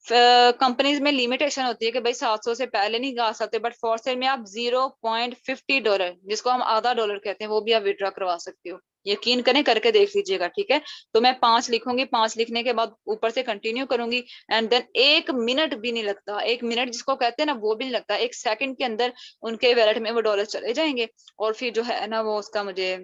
S1: कंपनीज में लिमिटेशन होती है कि भाई 700 से पहले नहीं गा सकते, बट फॉरसेल में आप $0.50, जिसको हम आधा डॉलर कहते हैं, वो भी आप विड्रॉ करवा सकते हो। यकीन करें, करके देख लीजिएगा, ठीक है। तो मैं 5 लिखूंगी, 5 लिखने के बाद ऊपर से कंटिन्यू करूंगी, एंड देन 1 मिनट भी नहीं लगता, 1 मिनट जिसको कहते हैं ना वो भी नहीं लगता, 1 सेकंड के अंदर उनके वैलेट में वो डॉलर चले जाएंगे। और फिर जो है ना वो उसका मुझे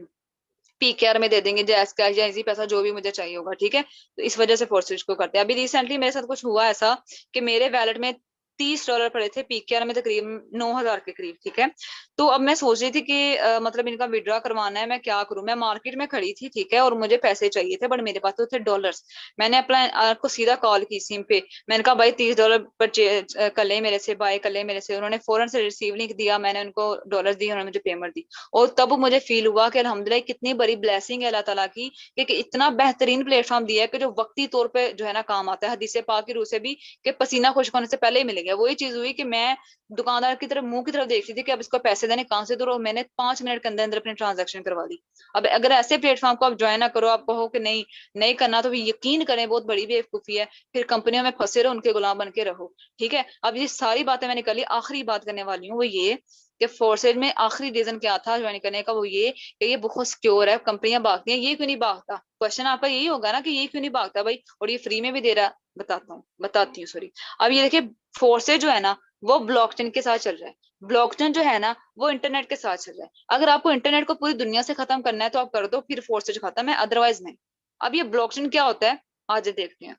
S1: पीकेआर में दे देंगे, जैस कैश या इजी पैसा जो भी मुझे चाहिए होगा, ठीक है। तो इस वजह से फोर्सेज को करते हैं। अभी रिसेंटली मेरे साथ कुछ हुआ ऐसा कि मेरे वैलेट में $30 पड़े थे, पीकेआर में तकरीबन 9,000 के करीब, ठीक है। तो अब मैं सोच रही थी कि मतलब इनका विड्रॉ करवाना है, मैं क्या करूं। मैं मार्केट में खड़ी थी, ठीक है, और मुझे पैसे चाहिए थे, बट मेरे पास तो थे डॉलर्स। मैंने अपना को सीधा कॉल की सिम पे, मैंने कहा भाई $30 परचेज कर ले मेरे से, बाय कर ले मेरे से। उन्होंने फौरन से रिसीव लिंक दिया, मैंने उनको डॉलर्स दिए, उन्होंने मुझे पेमेंट दी। और तब मुझे फील हुआ कि अल्हम्दुलिल्लाह कितनी बड़ी ब्लेसिंग है अल्लाह ताला की, कि इतना बेहतरीन प्लेटफॉर्म दिया है कि जो वक्ती तौर पे जो है ना काम आता है। हदीस पाक की रूह से भी कि पसीना खुश्क होने से पहले ही मिल गया। वही चीज हुई कि मैं दुकानदार की तरफ मुंह की तरफ देख रही थी कि अब इसको पैसे देने कहाँ से दूर, और मैंने 5 मिनट के अंदर अंदर अपनी ट्रांजेक्शन करवा दी। अब अगर ऐसे प्लेटफॉर्म को आप ज्वाइन ना करो, आप कहो कि नहीं नहीं करना, तो यकीन करें बहुत बड़ी बेवकूफी है। फिर कंपनियों में फंसे रहो, उनके गुलाम बन के रहो, ठीक है। अब ये सारी बातें मैंने कर ली, आखिरी बात करने वाली हूँ वो ये कि फोर्सेज में आखिरी रीजन क्या था ज्वाइन करने का, वो ये कि ये बहुत सिक्योर है, कंपनियां भागती हैं, ये क्यों नहीं भागता। क्वेश्चन आपका यही होगा ना कि ये क्यों नहीं भागता भाई, और ये फ्री में भी दे रहा है। बताती हूँ सॉरी। अब ये देखिए, फोर्सेज जो है ना वो ब्लॉकचेन के साथ चल रहा है। ब्लॉकचेन जो है ना वो इंटरनेट के साथ चल रहा है। अगर आपको इंटरनेट को पूरी दुनिया से खत्म करना है तो आप कर दो, फिर फोर्सेज खत्म है, अदरवाइज नहीं। अब ये ब्लॉकचेन क्या होता है, आज देखते हैं।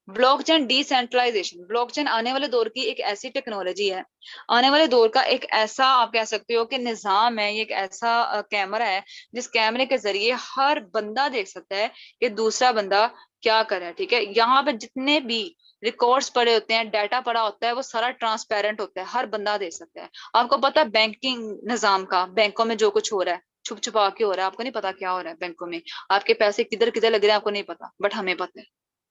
S1: ब्लॉकचेन डिसेंट्रलाइजेशन, ब्लॉकचेन आने वाले दौर की एक ऐसी टेक्नोलॉजी है, आने वाले दौर का एक ऐसा आप कह सकते हो कि निजाम है, ये एक ऐसा कैमरा है जिस कैमरे के जरिए हर बंदा देख सकता है कि दूसरा बंदा क्या कर रहा है, ठीक है। यहाँ पे जितने भी रिकॉर्ड्स पड़े होते हैं, डाटा पड़ा होता है, वो सारा ट्रांसपेरेंट होता है, हर बंदा देख सकता है। आपको पता है बैंकिंग निजाम का, बैंकों में जो कुछ हो रहा है छुप छुपा के हो रहा है, आपको नहीं पता क्या हो रहा है बैंकों में। आपके पैसे किधर किधर लग रहे हैं आपको नहीं पता, बट हमें पता है।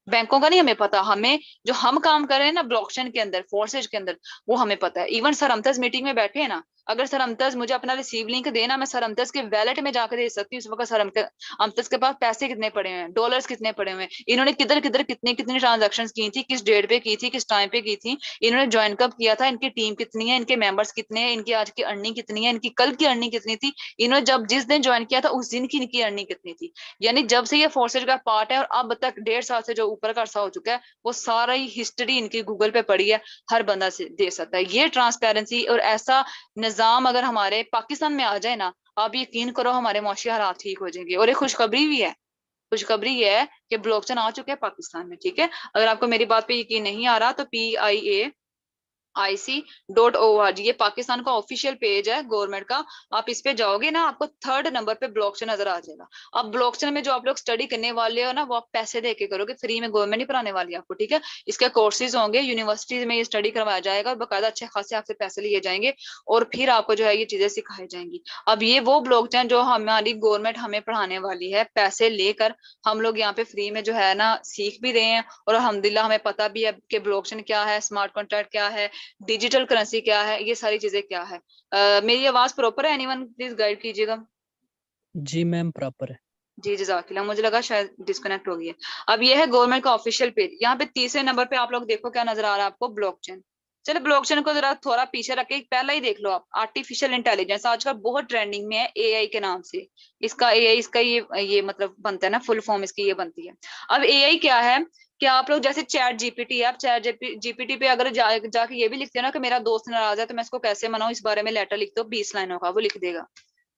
S1: बैंकों का नहीं हमें पता, हमें जो हम काम कर रहे हैं ना ब्लॉकचेन के अंदर, फोर्सेज के अंदर, वो हमें पता है। इवन सर अमतज मीटिंग में बैठे हैं ना, अगर सर अमतज मुझे अपना रिसीव लिंक देना, मैं सर अमतज के वैलेट में जाकर दे सकती हूँ इस वक्त। सर अमतज के पास पैसे कितने पड़े हुए हैं, डॉलर्स कितने पड़े हुए हैं, इन्होंने किधर किधर कितनी कितनी ट्रांजेक्शन की थी, किस डेट पे की थी, किस टाइम पे की थी, इन्होंने ज्वाइन कब किया था, इनकी टीम कितनी है, इनके मेंबर्स कितने हैं, इनकी आज की अर्निंग कितनी है, इनकी कल की अर्निंग कितनी थी, इन्होंने जब जिस दिन ज्वाइन किया था उस दिन की इनकी अर्निंग कितनी थी। यानी जब से ये फोर्सेज का पार्ट है और अब तक 1.5 साल से जो ऊपर का अरसा हो चुका है, वो सारा ही हिस्ट्री इनकी गूगल पे पड़ी है, हर बंदा से दे सकता है। ये ट्रांसपेरेंसी और ऐसा निजाम अगर हमारे पाकिस्तान में आ जाए ना, आप यकीन करो हमारे मुआशी हालात ठीक हो जाएंगे। और एक खुशखबरी भी है, खुशखबरी ये है कि ब्लॉकचेन आ चुके हैं पाकिस्तान में, ठीक है। अगर आपको मेरी बात पे यकीन नहीं आ रहा तो PIA.IC.org, ये पाकिस्तान का ऑफिशियल पेज है गवर्नमेंट का। आप इस पे जाओगे ना, आपको 3rd नंबर पे ब्लॉकचेन नजर आ जाएगा। अब ब्लॉकचेन में जो आप लोग स्टडी करने वाले हो ना, वो आप पैसे दे के करोगे, फ्री में गवर्नमेंट नहीं पढ़ाने वाली आपको, ठीक है। इसके कोर्सेज होंगे, यूनिवर्सिटीज में ये स्टडी करवाया जाएगा, और बाकायदा अच्छे खासे आपसे पैसे लिए जाएंगे, और फिर आपको जो है ये चीजें सिखाई जाएंगी। अब ये वो ब्लॉकचेन जो हमारी गवर्नमेंट हमें पढ़ाने वाली है, पैसे लेकर हम लोग यहाँ पे फ्री में जो है ना सीख भी रहे हैं। और अल्हम्दुलिल्लाह हमें पता भी है कि ब्लॉकचेन क्या है, स्मार्ट कॉन्ट्रैक्ट क्या है, डिजिटल करेंसी क्या है, ये सारी चीजें क्या है। मेरी आवाज प्रॉपर है? एनीवन प्लीज गाइड कीजिएगा।
S2: जी मैम, प्रॉपर है।
S1: जी जजाकिल्लाह, मुझे लगा शायद डिस्कनेक्ट हो गई है। अब ये है गवर्नमेंट का ऑफिशियल पेज। यहाँ पे तीसरे नंबर पे आप लोग देखो क्या नजर आ रहा है आपको, ब्लॉकचेन। चलो ब्लॉकचेन को जरा थोड़ा पीछे रख के पहला ही देख लो आप, आर्टिफिशियल इंटेलिजेंस आजकल बहुत ट्रेंडिंग में है, एआई के नाम से। इसका एआई, इसका ये मतलब बनता है ना, फुल फॉर्म इसकी ये बनती है। अब एआई क्या है, कि आप लोग जैसे चैट जीपीटी है, आप चैट जीपीटी पे अगर जाके ये भी लिखते हो ना कि मेरा दोस्त नाराज है तो मैं इसको कैसे मनाऊं, इस बारे में लेटर लिख दो 20 लाइनों का, वो लिख देगा।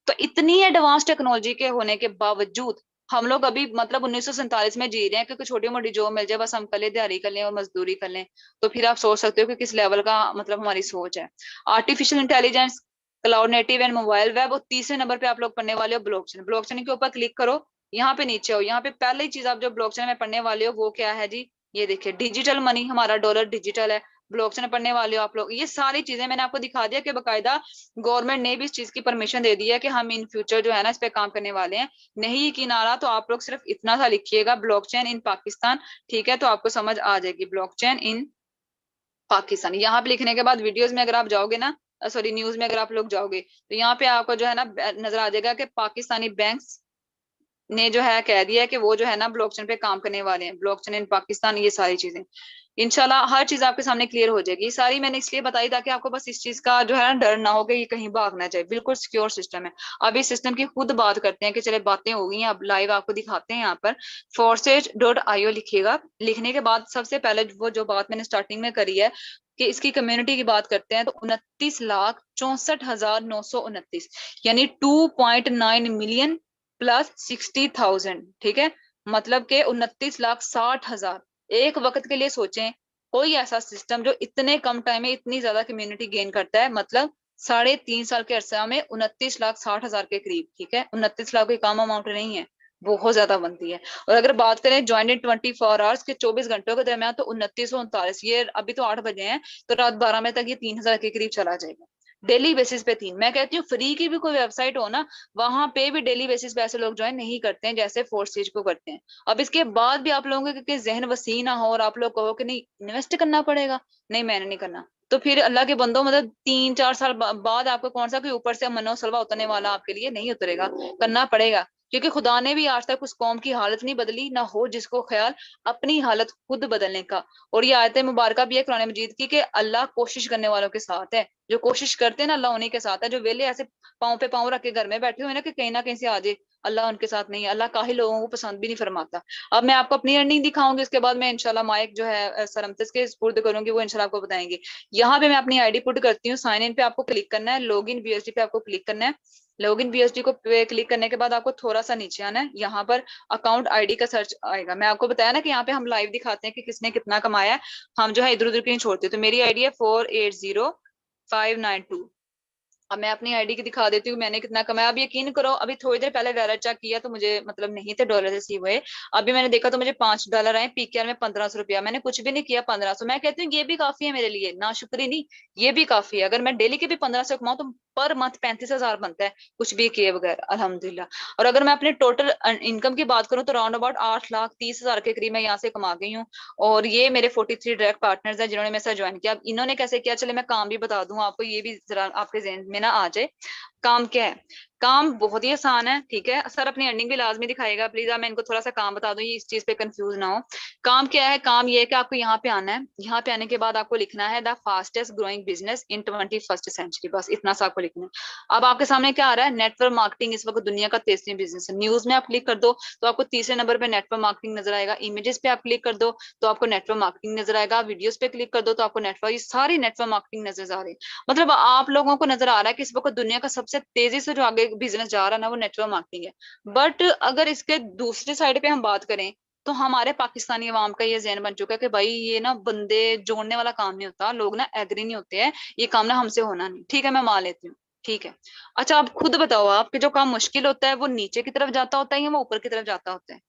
S1: तो इतनी एडवांस टेक्नोलॉजी के होने के बावजूद हम लोग अभी मतलब 1947 में जी रहे हैं कि छोटी मोटी जॉब मिल जाए बस हम कर ले, दिहाड़ी कर लें और मजदूरी कर लें। तो फिर आप सोच सकते हो कि किस लेवल का मतलब हमारी सोच है। Artificial intelligence, cloud native and mobile web, और तीसरे नंबर पे आप लोग पढ़ने वाले हो ब्लॉकचेन। ब्लॉकचेन के ऊपर क्लिक करो, यहाँ पे नीचे हो, यहाँ पे पहली चीज आप जो ब्लॉकचेन में पढ़ने वाले हो वो क्या है जी, ये देखिए डिजिटल मनी, हमारा डॉलर डिजिटल है। ब्लॉकचेन पढ़ने वाले हो आप लोग, ये सारी चीजें मैंने आपको दिखा दिया कि बकायदा गवर्नमेंट ने भी इस चीज की परमिशन दे दी है कि हम इन फ्यूचर जो है ना इस पे काम करने वाले हैं। नहीं यकीन आ रहा तो आप लोग सिर्फ इतना सा लिखिएगा, ब्लॉकचेन इन पाकिस्तान, ठीक है, तो आपको समझ आ जाएगी ब्लॉकचेन इन पाकिस्तान। यहाँ पे लिखने के बाद वीडियोस में अगर आप जाओगे ना, सॉरी न्यूज में अगर आप लोग जाओगे तो यहाँ पे आपको जो है ना नजर आ जाएगा कि पाकिस्तानी बैंक्स ने जो है कह दिया है कि वो जो है ना ब्लॉकचेन पे काम करने वाले हैं, ब्लॉकचेन इन पाकिस्तान, ये सारी चीजें इंशाल्लाह हर चीज आपके सामने क्लियर हो जाएगी। ये सारी मैंने इसलिए बताई ताकि आपको बस इस चीज का जो है ना डर ना हो कि ये कहीं भाग ना जाए, बिल्कुल सिक्योर सिस्टम है। अब इस सिस्टम की खुद बात करते हैं कि चले बातें हो गई हैं, अब लाइव आपको दिखाते हैं। यहाँ पर forces.io लिखिएगा, लिखने के बाद सबसे पहले वो जो बात मैंने स्टार्टिंग में करी है कि इसकी कम्युनिटी की बात करते हैं तो 29,64,929, यानी 2.9 मिलियन प्लस 60,000, ठीक है, मतलब के 29,60,000। एक वक्त के लिए सोचें, कोई ऐसा सिस्टम जो इतने कम टाइम में इतनी ज्यादा कम्युनिटी गेन करता है, मतलब 3.5 साल के अरसा में 29,60,000 के करीब, ठीक है, 29 लाख कोई कम अमाउंट नहीं है, बहुत ज्यादा बनती है। और अगर बात करें ज्वाइंट इन 24 आवर्स के 24 घंटों के दरमियान तो 2939, ये अभी तो 8 बजे हैं तो रात 12 बजे तक ये 3,000 के करीब चला जाएगा डेली बेसिस पे। तीन, मैं कहती हूँ फ्री की भी कोई वेबसाइट हो ना, वहां पे भी डेली बेसिस पे ऐसे लोग ज्वाइन नहीं करते हैं जैसे फोर्सेज को करते हैं। अब इसके बाद भी आप लोगों के जहन वसी ना हो और आप लोग कहो कि नहीं इन्वेस्ट करना पड़ेगा, नहीं मैंने नहीं करना, तो फिर अल्लाह के बंदो मतलब 3-4 साल बाद आपको कौन सा कोई ऊपर से मनोसलवा उतरने वाला आपके लिए नहीं उतरेगा, करना पड़ेगा। क्योंकि खुदा ने भी आज तक उस कौम की हालत नहीं बदली, ना हो जिसको ख्याल अपनी हालत खुद बदलने का। और ये आयत मुबारक भी है कुरान मजीद की कि अल्लाह कोशिश करने वालों के साथ है, जो कोशिश करते हैं ना अल्लाह उन्हीं के साथ है। जो वेले ऐसे पाँव पे पाँव रख के घर में बैठे हुए ना कि कहीं ना कहीं से आ जाए, अल्लाह उनके साथ नहीं है। अल्लाह काहे लोगों को पसंद भी नहीं फरमाता। अब मैं आपको अपनी अर्निंग दिखाऊंगी, उसके बाद मैं इंशाल्लाह माइक जो है सरमतिस के स्पुर्द करूंगी, वो इंशाल्लाह आपको बताएंगे। यहाँ पे मैं अपनी आईडी पुट करती हूँ, साइन इन पे आपको क्लिक करना है, लॉग इन बीएसडी पे आपको क्लिक करना है। लॉग इन बीएसडी को पे क्लिक करने के बाद आपको थोड़ा सा नीचे आना है, यहाँ पर अकाउंट आईडी का सर्च आएगा। मैं आपको बताया ना कि यहाँ पे हम लाइव दिखाते हैं कि किसने कितना कमाया है, हम जो है इधर उधर की नहीं छोड़ते। तो मेरी आईडी है 480592। अब मैं अपनी आईडी की दिखा देती हूँ मैंने कितना कमाया। अब यकीन करो अभी थोड़ी देर पहले वैलेट चेक किया तो मुझे मतलब नहीं थे डॉलर रिसीव हुए, अभी मैंने देखा तो मुझे $5 आए, पीकेआर में 1,500 रुपया, मैंने कुछ भी नहीं किया, 1,500। मैं कहती हूँ ये भी काफी है मेरे लिए, ना शुक्री नहीं, ये भी काफी है। अगर मैं डेली के भी 1,500 कमाऊँ तो पर मंथ 35,000 बनता है कुछ भी किए बगैर, अल्हम्दुलिल्लाह। और अगर मैं अपने टोटल इनकम की बात करूँ तो राउंड अबाउट 8,30,000 के करीब मैं यहाँ से कमा गई हूँ। और ये मेरे 43 डायरेक्ट पार्टनर्स हैं जिन्होंने मेरे साथ ज्वाइन किया। अब इन्होंने कैसे किया, चले मैं काम भी बता दूं आपको, ये भी जरा आपके जहन में ना आ जाए। काम क्या है, काम बहुत ही आसान है, ठीक है। सर अपनी अर्निंग भी लाजमी दिखाएगा प्लीज, मैं इनको थोड़ा सा काम बता दूं, ये इस चीज पे कंफ्यूज ना हो। काम क्या है, काम ये है कि आपको यहाँ पे आना है, यहाँ पे आने के बाद आपको लिखना है the fastest growing business in 21st century, बस इतना सा आपको लिखना है। अब आपके सामने क्या आ रहा है, नेटवर्क मार्केटिंग इस वक्त दुनिया का तेजतरीन बिजनेस है। न्यूज में आप क्लिक कर दो तो आपको तीसरे नंबर पे नेटवर्क मार्केटिंग नजर आएगा, इमेजेस पे आप क्लिक कर दो तो आपको नेटवर्क मार्केटिंग नजर आएगा, वीडियोस पे क्लिक कर दो तो आपको नेटवर्क, ये सारी नेटवर्क मार्केटिंग नजर आ रही है। मतलब आप लोगों को नजर आ रहा है कि इस वक्त दुनिया का सबसे तेजी से जो आगे बिजनेस जा रहा है ना वो नेटवर्क मार्केटिंग है। बट अगर इसके दूसरी साइड पे हम बात करें तो हमारे पाकिस्तानी अवाम का ये जहन बन चुका है कि भाई ये ना बंदे जोड़ने वाला काम नहीं होता, लोग ना एग्री नहीं होते हैं, ये काम ना हमसे होना नहीं, ठीक है मैं मान लेती हूँ, ठीक है। अच्छा आप खुद बताओ, आपके जो काम मुश्किल होता है वो नीचे की तरफ जाता होता है या वो ऊपर की तरफ जाता होता है?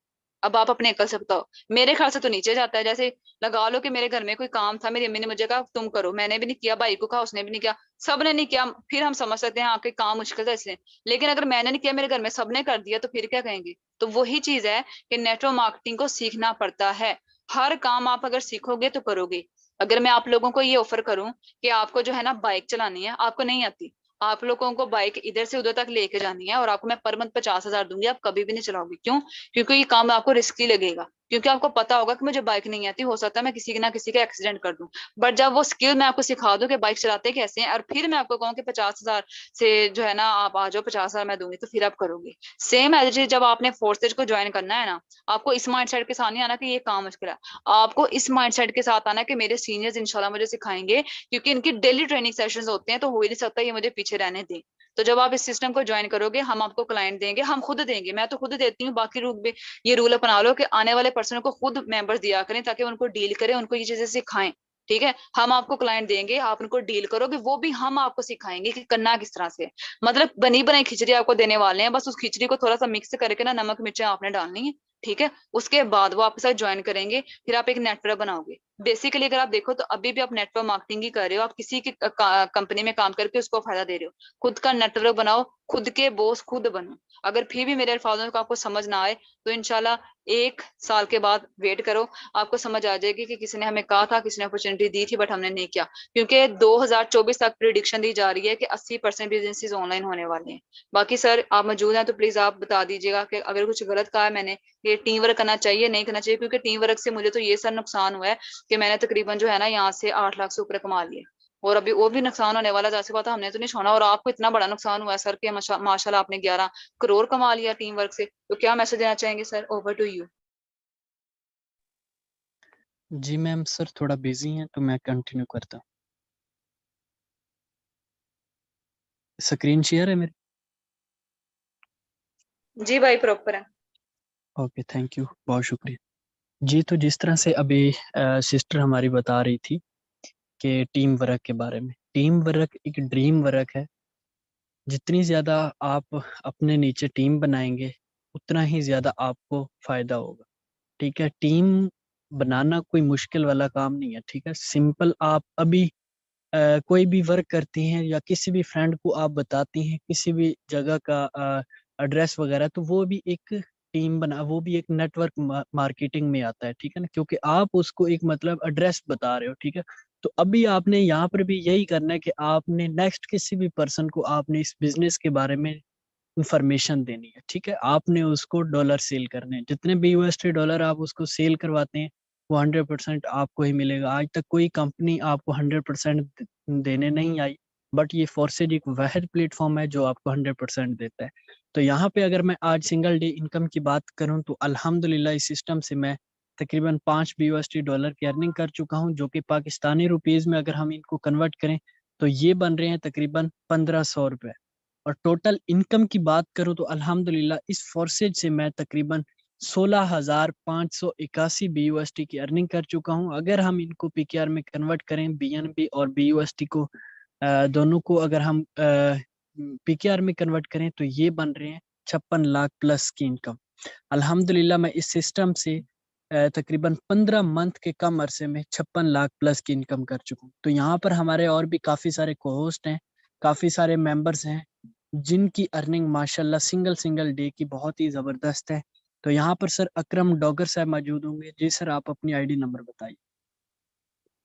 S1: अब आप अपने अकल से बताओ। मेरे ख्याल से तो नीचे जाता है। जैसे लगा लो कि मेरे घर में कोई काम था, मेरी अम्मी ने मुझे कहा तुम करो, मैंने भी नहीं किया, भाई को कहा उसने भी नहीं किया, सबने नहीं किया, फिर हम समझ सकते हैं हाँ कि काम मुश्किल था इसलिए। लेकिन अगर मैंने नहीं किया, मेरे घर में सबने कर दिया, तो फिर क्या कहेंगे? तो वही चीज है कि नेटवर्क मार्केटिंग को सीखना पड़ता है। हर काम आप अगर सीखोगे तो करोगे। अगर मैं आप लोगों को ये ऑफर करूं कि आपको जो है ना बाइक चलानी है, आपको नहीं आती, आप लोगों को बाइक इधर से उधर तक लेके जानी है और आपको मैं पर मंथ 50,000 दूंगी, आप कभी भी नहीं चलाओगे, क्यों? क्योंकि ये काम आपको रिस्की लगेगा। क्योंकि आपको पता होगा कि मुझे बाइक नहीं आती, हो सकता है मैं किसी ना किसी का एक्सीडेंट कर दूं। बट जब वो स्किल मैं आपको सिखा दूं कि बाइक चलाते कैसे हैं, और फिर मैं आपको कहूँ कि 50,000 से जो है ना आप आ जाओ, 50,000 मैं दूंगी, तो फिर आप करोगे। सेम एज जब आपने फोर्सेज को ज्वाइन करना है ना, आपको इस माइंडसेट के साथ नहीं आना कि ये काम मुश्किल है। आपको इस माइंडसेट के साथ आना है कि मेरे सीनियर्स इंशाल्लाह मुझे सिखाएंगे, क्योंकि इनकी डेली ट्रेनिंग सेशंस होते हैं, तो हो ही नहीं सकता ये मुझे पीछे रहने दें। तो जब आप इस सिस्टम को ज्वाइन करोगे, हम आपको क्लाइंट देंगे, हम खुद देंगे, मैं तो खुद देती हूँ, बाकी लोग भी ये रूल अपना लो कि आने वाले पर्सन को खुद मेंबर्स दिया करें, ताकि उनको डील करें, उनको ये चीजें सिखाएं। ठीक है, हम आपको क्लाइंट देंगे, आप उनको डील करोगे, वो भी हम आपको सिखाएंगे कि करना किस तरह से है। मतलब बनी बनाई खिचड़ी आपको देने वाले हैं, बस उस खिचड़ी को थोड़ा सा मिक्स करके ना, नमक मिर्चें आपने डालनी है। ठीक है, उसके बाद वो आपके साथ ज्वाइन करेंगे, फिर आप एक नेटवर्क बनाओगे। बेसिकली अगर आप देखो तो अभी भी आप नेटवर्क मार्केटिंग ही कर रहे हो, आप किसी की कंपनी में काम करके उसको फायदा दे रहे हो। खुद का नेटवर्क बनाओ, खुद के बॉस खुद बनो। अगर फिर भी मेरे अल्फाजों को आपको समझ ना आए, तो इंशाल्लाह 1 साल के बाद वेट करो, आपको समझ आ जाएगी कि किसी ने हमें कहा था, किसी ने अपॉर्चुनिटी दी थी, बट हमने नहीं किया। क्योंकि 2024 तक प्रिडिक्शन दी जा रही है कि 80% बिजनेसेस ऑनलाइन होने वाले हैं। बाकी सर आप मौजूद हैं तो प्लीज आप बता दीजिएगा कि अगर कुछ गलत कहा है मैंने, ये टीम वर्क करना चाहिए नहीं करना चाहिए। क्योंकि टीम वर्क से मुझे तो ये सर नुकसान हुआ है कि मैंने तकरीबन जो है ना यहाँ से 8 लाख से ऊपर कमा लिए, और अभी वो भी नुकसान होने वाला, जैसे बात है, हमने तो नहीं छोड़ा। और आपको इतना बड़ा नुकसान हुआ है सर कि माशाल्लाह आपने 11 करोड़ कमा लिया टीम वर्क से। तो क्या मैसेज देना चाहेंगे सर? Over to you.
S2: जी मैम, सर थोड़ा बिजी हैं तो मैं कंटिन्यू करता हूँ। स्क्रीन शेयर है मेरी?
S1: जी भाई प्रॉपर है।
S2: ओके, थैंक यू, बहुत शुक्रिया। जी, तो जिस तरह से अभी सिस्टर हमारी बता रही थी कि टीम वर्क के बारे में, टीम वर्क एक ड्रीम वर्क है। जितनी ज़्यादा आप अपने नीचे टीम बनाएंगे, उतना ही ज़्यादा आपको फ़ायदा होगा। ठीक है, टीम बनाना कोई मुश्किल वाला काम नहीं है। ठीक है, सिंपल आप अभी कोई भी वर्क करती हैं या किसी भी फ्रेंड को आप बताती हैं किसी भी जगह का एड्रेस वगैरह, तो वो भी एक टीम बना, वो भी एक नेटवर्क मार्केटिंग में आता है। ठीक है ना, क्योंकि आप उसको एक मतलब एड्रेस बता रहे हो। ठीक है, तो अभी आपने यहाँ पर भी यही करना है कि आपने नेक्स्ट किसी भी पर्सन को आपने इस बिजनेस के बारे में इंफॉर्मेशन देनी है। ठीक है, आपने उसको डॉलर सेल करने हैं, जितने भी यूएसडी डॉलर आप उसको सेल करवाते हैं वो 100% आपको ही मिलेगा। आज तक कोई कंपनी आपको 100% देने नहीं आई, बट ये फोर्सेज एक वाहिद प्लेटफॉर्म है जो आपको 100% देता है। तो यहाँ पे अगर मैं आज सिंगल डे इनकम की बात करूँ तो अल्हम्दुलिल्लाह इस सिस्टम से मैं तकरीबन 5 यूएसडी डॉलर की अर्निंग कर चुका हूँ, जो कि पाकिस्तानी रुपीज में अगर हम इनको कन्वर्ट करें तो ये बन रहे हैं तकरीबन 1500 रुपये। और टोटल इनकम की बात करूं तो अल्हम्दुलिल्लाह इस फोर्सेज से मैं तकरीबन 16,581 BUSD की अर्निंग कर चुका हूं। अगर हम इनको पीकेआर में कन्वर्ट करें, बीएनबी और BUSD को दोनों को अगर हम पीकेआर में कन्वर्ट करें तो ये बन रहे हैं 56 लाख प्लस की इनकम। अल्हम्दुलिल्लाह मैं इस सिस्टम से तकरीबन 15 मंथ के कम अरसे में 56 लाख प्लस की इनकम कर चुका हूँ। तो यहाँ पर हमारे और भी काफ़ी सारे को होस्ट हैं, काफ़ी सारे मेंबर्स हैं जिनकी अर्निंग माशाल्लाह सिंगल सिंगल डे की बहुत ही ज़बरदस्त है। तो यहाँ पर सर अकरम डॉगर साहब मौजूद होंगे। जी सर, आप अपनी आईडी नंबर बताइए।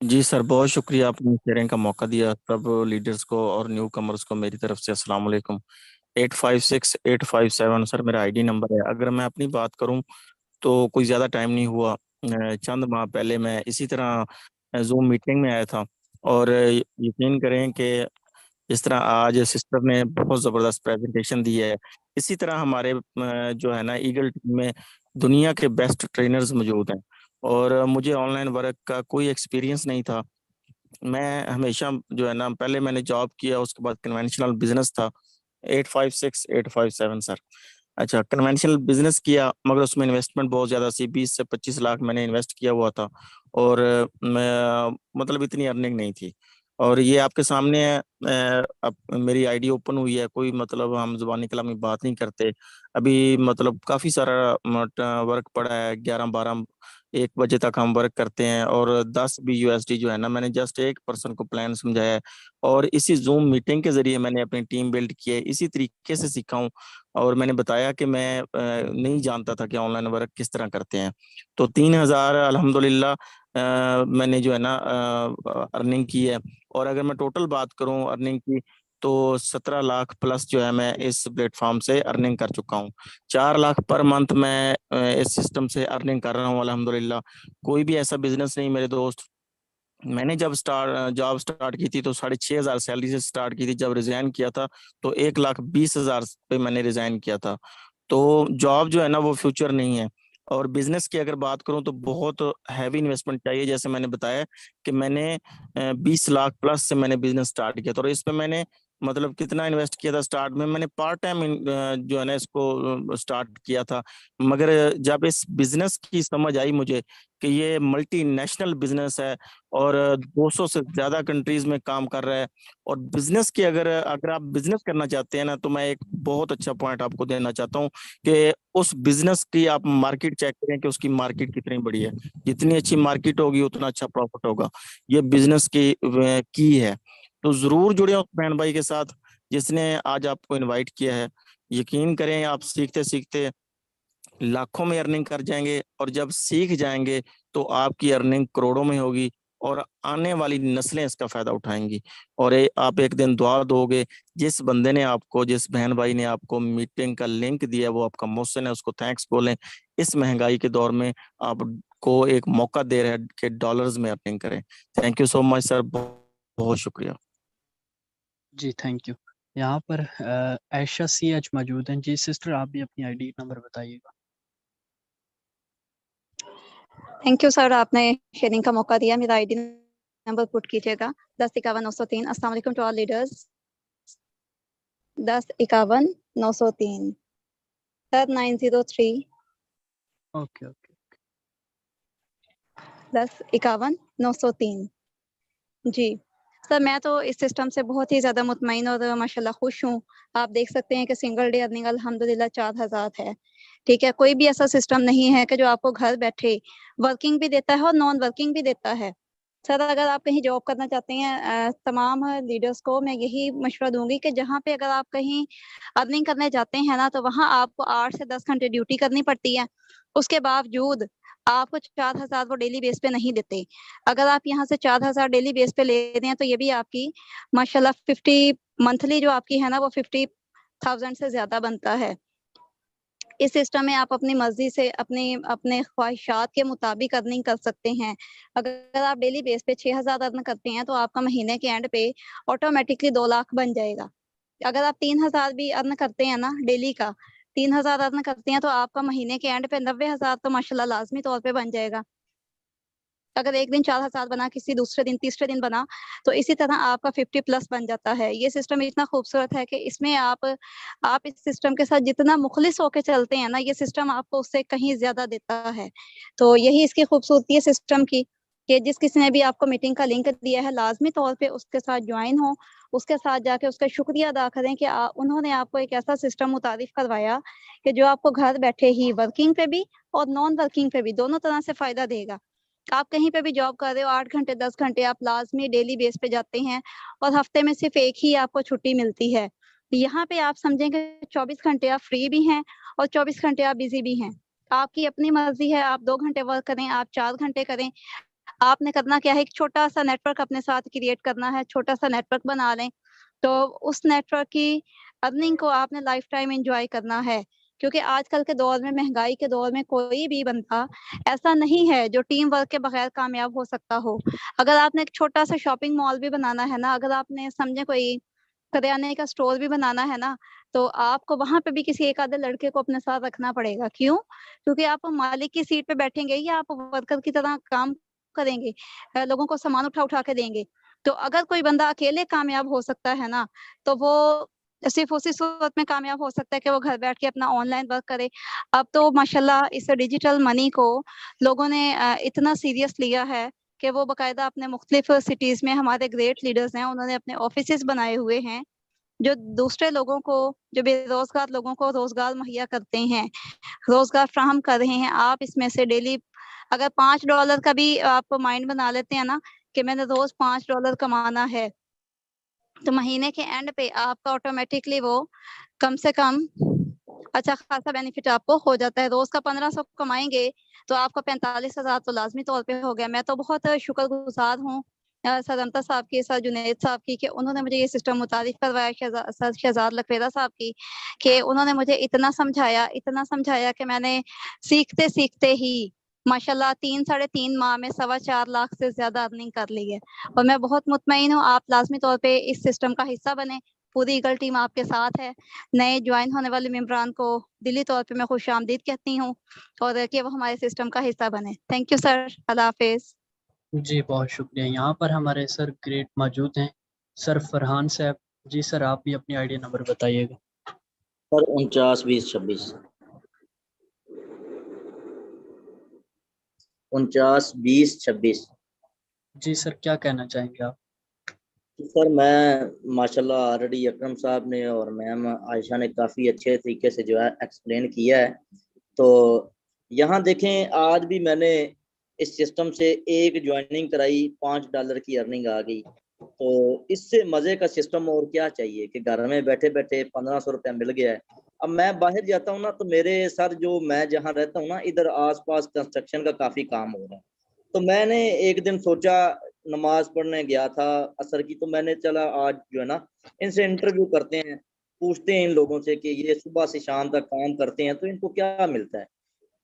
S3: जी सर, बहुत शुक्रिया आपने शेयरिंग का मौका दिया सब लीडर्स को और न्यू कमर्स को मेरी तरफ से अस्सलाम वालेकुम। 856857 सर मेरा आईडी नंबर है। अगर मैं अपनी बात करूं तो कोई ज़्यादा टाइम नहीं हुआ, चंद माह पहले मैं इसी तरह जूम मीटिंग में आया था। और यकीन करें कि जिस तरह आज सिस्टर ने बहुत ज़बरदस्त प्रेजेंटेशन दी है, इसी तरह हमारे जो है ना ईगल टीम में दुनिया के बेस्ट ट्रेनर्स मौजूद हैं। और मुझे ऑनलाइन वर्क का कोई एक्सपीरियंस नहीं था। मैं हमेशा जो है ना, पहले मैंने जॉब किया, उसके बाद कन्वेंशनल बिजनेस था। 856857 सर। अच्छा, कन्वेंशनल बिजनेस किया मगर उसमें इन्वेस्टमेंट बहुत ज़्यादा सी, 20 से 25 लाख मैंने इन्वेस्ट किया हुआ था। और मैं मतलब इतनी अर्निंग नहीं थी। और ये आपके सामने है, अब मेरी आईडी ओपन हुई है, कोई मतलब हम जुबानी कलामी बात नहीं करते। अभी मतलब काफ़ी सारा वर्क पड़ा है, 11 12 1 बजे तक हम वर्क करते हैं। और 10 भी यूएसडी जो है ना, मैंने जस्ट एक पर्सन को प्लान समझाया है, और इसी जूम मीटिंग के जरिए मैंने अपनी टीम बिल्ड की है, इसी तरीके से सीखा हूँ। और मैंने बताया कि मैं नहीं जानता था कि ऑनलाइन वर्क किस तरह करते हैं। तो 3,000 अल्हम्दुलिल्लाह मैंने जो है ना अर्निंग की है। और अगर मैं टोटल बात करूं अर्निंग की, तो 17 लाख प्लस जो है मैं इस प्लेटफॉर्म से अर्निंग कर चुका हूँ। 4 लाख पर मंथ मैं इस सिस्टम से अर्निंग कर रहा हूँ अल्हम्दुलिल्लाह। कोई भी ऐसा बिजनेस नहीं मेरे दोस्त। मैंने जब जॉब स्टार्ट की थी तो 6,500 सैलरी से स्टार्ट की थी। जब रिजाइन किया था तो 1,20,000 पे मैंने रिजाइन किया था। तो जॉब जो है ना वो फ्यूचर नहीं है। और बिजनेस की अगर बात करूं तो बहुत हैवी इन्वेस्टमेंट चाहिए। जैसे मैंने बताया कि मैंने 20 लाख प्लस से मैंने बिजनेस स्टार्ट किया था। और इसमें मैंने मतलब कितना इन्वेस्ट किया था स्टार्ट में, मैंने पार्ट टाइम जो है ना इसको स्टार्ट किया था। मगर जब इस बिजनेस की समझ आई मुझे कि ये मल्टीनेशनल बिजनेस है और 200 से ज्यादा कंट्रीज में काम कर रहा है। और बिजनेस की अगर अगर आप बिजनेस करना चाहते हैं ना, तो मैं एक बहुत अच्छा पॉइंट आपको देना चाहता हूँ कि उस बिजनेस की आप मार्केट चेक करें कि उसकी मार्केट कितनी बड़ी है। जितनी अच्छी मार्केट होगी उतना अच्छा प्रॉफिट होगा। ये बिजनेस की है। तो जरूर जुड़े उस बहन भाई के साथ जिसने आज आपको इनवाइट किया है। यकीन करें आप सीखते सीखते लाखों में अर्निंग कर जाएंगे। और जब सीख जाएंगे तो आपकी अर्निंग करोड़ों में होगी और आने वाली नस्लें इसका फायदा उठाएंगी। और आप एक दिन दुआ दोगे। जिस बंदे ने आपको, जिस बहन भाई ने आपको मीटिंग का लिंक दिया वो आपका मोहसिन है, उसको थैंक्स बोलें। इस महंगाई के दौर में आपको एक मौका दे रहे हैं कि डॉलर्स में अर्निंग करें। Thank you so much sir, बहुत शुक्रिया।
S2: जी थैंक यू। यहाँ पर आयशा सी एच मौजूद हैं। जी सिस्टर, आप भी अपनी आईडी नंबर बताइएगा।
S4: थैंक यू सर, आपने शेयरिंग का मौका दिया। मेरा आईडी नंबर पुट कीजिएगा 1051-903। अस्सलाम वालेकुम to all leaders. 1051-903 sir 903
S2: okay okay
S4: 1051-903। जी सर, मैं तो इस सिस्टम से बहुत ही ज़्यादा मुतमईन और माशाल्लाह खुश हूँ। आप देख सकते हैं कि सिंगल डे अर्निंग अल्हम्दुलिल्लाह 4,000 है। ठीक है, कोई भी ऐसा सिस्टम नहीं है कि जो आपको घर बैठे वर्किंग भी देता है और नॉन वर्किंग भी देता है। सर, अगर आप कहीं जॉब करना चाहते हैं, तमाम लीडर्स को मैं यही मशवरा दूंगी कि जहाँ पे अगर आप कहीं अर्निंग करने जाते हैं ना, तो वहाँ आपको 8 से 10 घंटे ड्यूटी करनी पड़ती है। उसके बावजूद आपको 4,000 वो डेली बेस पे नहीं देते। अगर आप यहाँ से 4,000 डेली बेस पे ले रहे हैं तो ये भी आपकी माशाल्लाह 50 मंथली जो आपकी है ना वो 50,000 से ज्यादा बनता है। इस सिस्टम में आप अपनी मर्जी से अपने अपने ख्वाहिशात के मुताबिक अर्निंग कर सकते हैं। अगर आप डेली बेस पे 6,000 अर्न करते हैं तो आपका महीने के एंड पे ऑटोमेटिकली 2 लाख बन जाएगा। अगर आप 3,000 भी अर्न करते हैं ना डेली का, 3,000 अर्न करते हैं तो आपका महीने के एंड पे 90,000 तो माशाल्लाह लाजमी तौर पे बन जाएगा। अगर एक दिन 4,000 बना, किसी दूसरे दिन तीसरे दिन बना, तो इसी तरह आपका 50 प्लस बन जाता है। ये सिस्टम इतना खूबसूरत है कि इसमें आप इस सिस्टम के साथ जितना मुखलिस होके चलते हैं ना, ये सिस्टम आपको उससे कहीं ज्यादा देता है। तो यही इसकी खूबसूरती है सिस्टम की कि जिस किसी ने भी आपको मीटिंग का लिंक दिया है, लाजमी तौर पे उसके साथ ज्वाइन हो, उसके साथ जाके उसका शुक्रिया अदा करें कि उन्होंने आपको एक ऐसा सिस्टम मुतारिफ करवाया कि जो आपको घर बैठे ही वर्किंग पे भी और नॉन वर्किंग पे भी दोनों तरह से फायदा देगा। आप कहीं पे भी जॉब कर रहे हो, 8 घंटे 10 घंटे आप लाजमी डेली बेस पे जाते हैं और हफ्ते में सिर्फ एक ही आपको छुट्टी मिलती है। यहाँ पे आप समझेंगे 24 घंटे आप फ्री भी हैं और 24 घंटे आप बिजी भी हैं। आपकी अपनी मर्जी है, आप 2 घंटे वर्क करें, आप 4 घंटे करें। आपने करना क्या है, एक छोटा सा नेटवर्क अपने साथ क्रिएट करना है, छोटा सा नेटवर्क बना लें। तो उस नेटवर्क की अर्निंग को आपने लाइफ टाइम एंजॉय करना है, क्योंकि आजकल के दौर में, महंगाई के दौर में कोई भी बंदा ऐसा नहीं है जो टीम वर्क के बगैर कामयाब हो सकता हो। अगर आपने एक छोटा सा शॉपिंग मॉल भी बनाना है ना, अगर आपने समझे कोई करियाने का स्टोर भी बनाना है ना, तो आपको वहां पे भी किसी एक आधे लड़के को अपने साथ रखना पड़ेगा। क्यों? क्योंकि आप मालिक की सीट पे बैठेंगे या आप वर्कर की तरह काम करेंगे, लोगों को सामान उठा उठा के देंगे। तो अगर कोई बंदा अकेले कामयाब हो सकता है ना, तो वो सिर्फ उसी सूरत में कामयाब हो सकता है कि वो घर बैठ के अपना ऑनलाइन वर्क करे। अब तो माशाल्लाह इस डिजिटल मनी को लोगों ने इतना सीरियस लिया है कि वो बाकायदा अपने मुख्तलिफ सिटीज में, हमारे ग्रेट लीडर्स हैं, उन्होंने अपने ऑफिसेस बनाए हुए हैं जो दूसरे लोगों को, जो बेरोजगार लोगों को रोजगार मुहैया करते हैं, रोजगार फ्राहम कर रहे हैं। आप इसमें से डेली अगर $5 का भी आप माइंड बना लेते हैं ना कि मैंने रोज $5 कमाना है, तो महीने के एंड पे आपका ऑटोमेटिकली वो कम से कम अच्छा खासा बेनिफिट आपको हो जाता है। रोज का 1,500 कमाएंगे तो आपका 45,000 तो लाजमी तौर पे हो गया। मैं तो बहुत शुक्रगुजार हूँ सर अमता साहब की, सर जुनैद साहब की, कि उन्होंने मुझे ये सिस्टम मुतारिफ करवाया, सर शहजाद लखवेदा साहब की, कि उन्होंने मुझे इतना समझाया कि मैंने सीखते सीखते ही माशाल्लाह 3-3.5 माह में 4.25 लाख से ज्यादा अर्निंग कर ली है। और मैं बहुत मुतमईन हूँ, आप लाजमी तौर पे इस सिस्टम का हिस्सा बने, पूरी ईगल टीम आपके साथ है। नए ज्वाइन होने वाले मेंबरान को दिली तौर पे मैं खुशामदीद कहती हूँ और कि वो हमारे सिस्टम का हिस्सा बने। थैंक यू सर, अल्लाह हाफिज।
S2: जी बहुत शुक्रिया। यहाँ पर हमारे सर ग्रेट मौजूद हैं, सर फरहान साहब। जी सर, आप भी अपनी आईडी नंबर बताइएगा।
S5: सर 49-20-26 49-20-26।
S2: जी सर, क्या कहना चाहेंगे आप?
S5: सर मैं माशाल्लाह ऑलरेडी अकरम साहब ने और मैम आयशा ने काफ़ी अच्छे तरीके से जो है एक्सप्लेन किया है। तो यहाँ देखें, आज भी मैंने इस सिस्टम से एक ज्वाइनिंग कराई, $5 की अर्निंग आ गई। तो इससे मज़े का सिस्टम और क्या चाहिए कि घर में बैठे बैठे 1500 रुपया मिल गया है। अब मैं बाहर जाता हूँ ना, तो मेरे सर जो मैं जहाँ रहता हूँ ना, इधर आसपास कंस्ट्रक्शन का काफ़ी काम हो रहा है। तो मैंने एक दिन सोचा, नमाज पढ़ने गया था असर की, तो मैंने चला आज जो है ना इनसे इंटरव्यू करते हैं, पूछते हैं इन लोगों से कि ये सुबह से शाम तक काम करते हैं तो इनको क्या मिलता है।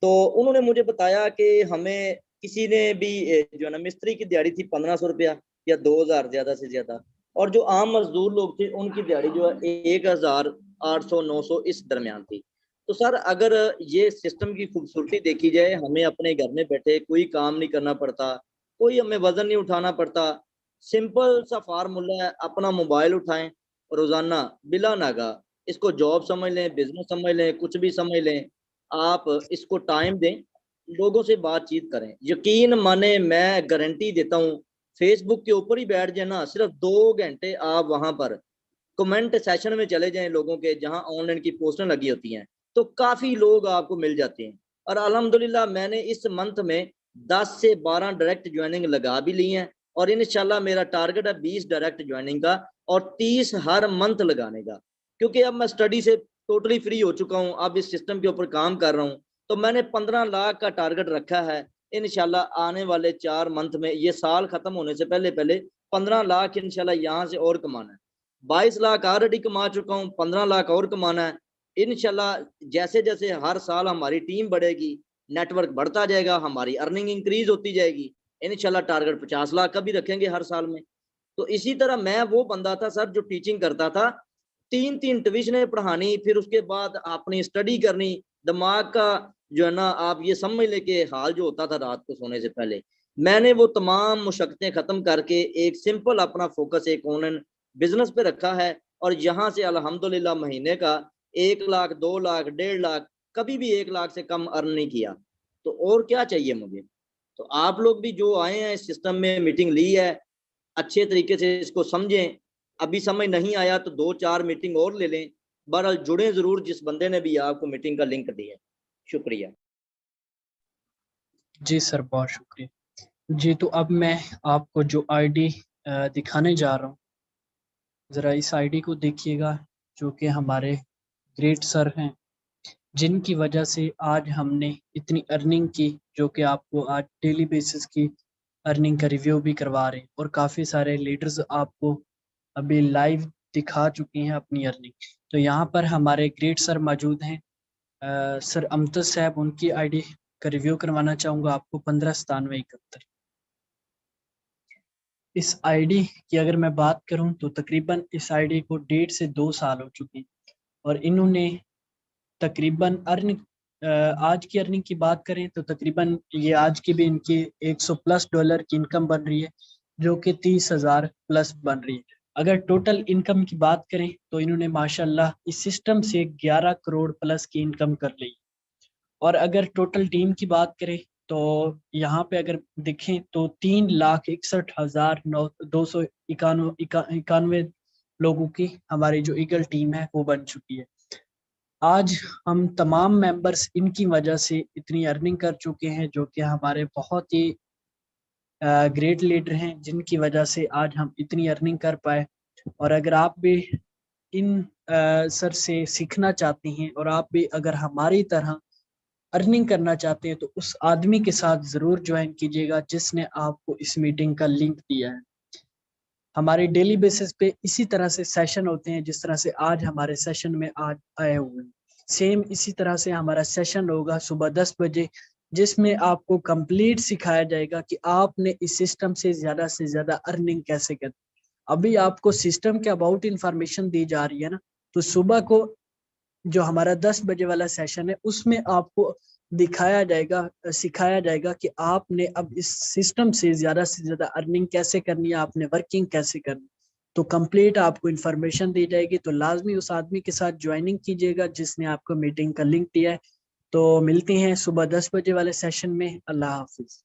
S5: तो उन्होंने मुझे बताया कि हमें किसी ने भी जो है ना मिस्त्री की दिहाड़ी थी 1500 रुपया या 2000 ज्यादा से ज्यादा, और जो आम मजदूर लोग थे उनकी दिहाड़ी जो है 1800-900 इस दरमियान थी। तो सर अगर ये सिस्टम की खूबसूरती देखी जाए, हमें अपने घर में बैठे कोई काम नहीं करना पड़ता, कोई हमें वजन नहीं उठाना पड़ता, सिंपल सा फार्मूला है, अपना मोबाइल उठाएं रोजाना बिला नागा, इसको जॉब समझ लें, बिजनेस समझ लें, कुछ भी समझ लें, आप इसको टाइम दें, लोगों से बातचीत करें, यकीन माने मैं गारंटी देता हूँ, फेसबुक के ऊपर ही बैठ जाए ना, सिर्फ 2 घंटे आप वहां पर कमेंट सेशन में चले जाएं लोगों के, जहां ऑनलाइन की पोस्टें लगी होती हैं, तो काफी लोग आपको मिल जाते हैं। और अल्हम्दुलिल्लाह मैंने इस मंथ में 10 से 12 डायरेक्ट ज्वाइनिंग लगा भी ली हैं, और इंशाल्लाह मेरा टारगेट है 20 डायरेक्ट ज्वाइनिंग का और 30 हर मंथ लगाने का, क्योंकि अब मैं स्टडी से टोटली फ्री हो चुका हूँ, अब इस सिस्टम के ऊपर काम कर रहा हूँ। तो मैंने 15 लाख का टारगेट रखा है, इंशाल्लाह आने वाले 4 मंथ में, ये साल खत्म होने से पहले पहले 15 लाख इंशाल्लाह यहाँ से और कमाना है। 22 लाख ऑलरेडी कमा चुका हूँ, 15 लाख और कमाना है इंशाल्लाह। जैसे जैसे हर साल हमारी टीम बढ़ेगी, नेटवर्क बढ़ता जाएगा, हमारी अर्निंग इंक्रीज होती जाएगी, इंशाल्लाह टारगेट 50 लाख का भी रखेंगे हर साल में। तो इसी तरह मैं वो बंदा था सर जो टीचिंग करता था, 3-3 ट्यूशनें पढ़ानी, फिर उसके बाद अपनी स्टडी करनी, दिमाग का जो है ना आप ये समझ ले के हाल जो होता था रात को सोने से पहले, मैंने वो तमाम मुशक्क़तें खत्म करके एक सिंपल अपना फोकस एक ऑनलाइन बिजनेस पे रखा है, और यहाँ से अल्हम्दुलिल्लाह महीने का 1 लाख 2 लाख 1.5 लाख, कभी भी 1 लाख से कम अर्न नहीं किया। तो और क्या चाहिए मुझे। तो आप लोग भी जो आए हैं इस सिस्टम में, मीटिंग ली है, अच्छे तरीके से इसको समझें, अभी समझ नहीं आया तो 2-4 मीटिंग और ले लें, बहरहाल जुड़े जरूर जिस बंदे ने भी आपको मीटिंग का लिंक दिया। शुक्रिया।
S2: जी सर बहुत शुक्रिया। जी तो अब मैं आपको जो आईडी दिखाने जा रहा हूँ, ज़रा इस आईडी को देखिएगा, जो कि हमारे ग्रेट सर हैं, जिनकी वजह से आज हमने इतनी अर्निंग की, जो कि आपको आज डेली बेसिस की अर्निंग का रिव्यू भी करवा रहे हैं, और काफ़ी सारे लीडर्स आपको अभी लाइव दिखा चुके हैं अपनी अर्निंग। तो यहाँ पर हमारे ग्रेट सर मौजूद हैं, सर अमजद साहब, उनकी आईडी का रिव्यू करवाना चाहूँगा आपको, 159771। इस आईडी की अगर मैं बात करूं तो तकरीबन इस आईडी को 1.5 से 2 साल हो चुके हैं, और इन्होंने तकरीबन आज की अर्निंग की बात करें तो तकरीबन ये आज की भी इनकी $100+ की इनकम बन रही है, जो कि 30,000+ बन रही है। अगर टोटल इनकम की बात करें तो इन्होंने माशाल्लाह इस सिस्टम से 11 करोड़ प्लस की इनकम कर ली। और अगर टोटल टीम की बात करें तो यहाँ पे अगर देखें तो 3,61,291 लोगों की हमारी जो ईगल टीम है वो बन चुकी है। आज हम तमाम मेंबर्स इनकी वजह से इतनी अर्निंग कर चुके हैं, जो कि हमारे बहुत ही ग्रेट लीडर हैं, जिनकी वजह से आज हम इतनी अर्निंग कर पाए। और अगर आप भी इन सर से सीखना चाहते हैं, और आप भी अगर हमारी तरह अर्निंग करना चाहते हैं, तो उस आदमी के साथ ज़रूर ज्वाइन कीजिएगा जिसने आपको इस मीटिंग का लिंक दिया है। हमारे डेली बेसिस पे इसी तरह से सेशन होते हैं, जिस तरह से आज हमारे सेशन में आज आए हुए हैं। सेम इसी तरह से हमारा सेशन होगा सुबह 10 बजे, जिसमें आपको कंप्लीट सिखाया जाएगा कि आपने इस सिस्टम से ज्यादा अर्निंग कैसे करनी। अभी आपको सिस्टम के अबाउट इंफॉर्मेशन दी जा रही है ना, तो सुबह को जो हमारा 10 बजे वाला सेशन है उसमें आपको दिखाया जाएगा, सिखाया जाएगा कि आपने अब इस सिस्टम से ज्यादा अर्निंग कैसे करनी है, आपने वर्किंग कैसे करनी। तो कंप्लीट आपको इंफॉर्मेशन दी जाएगी। तो लाजमी उस आदमी के साथ ज्वाइनिंग कीजिएगा जिसने आपको मीटिंग का लिंक दिया है। तो मिलते हैं सुबह 10 बजे वाले सेशन में। अल्लाह हाफिज।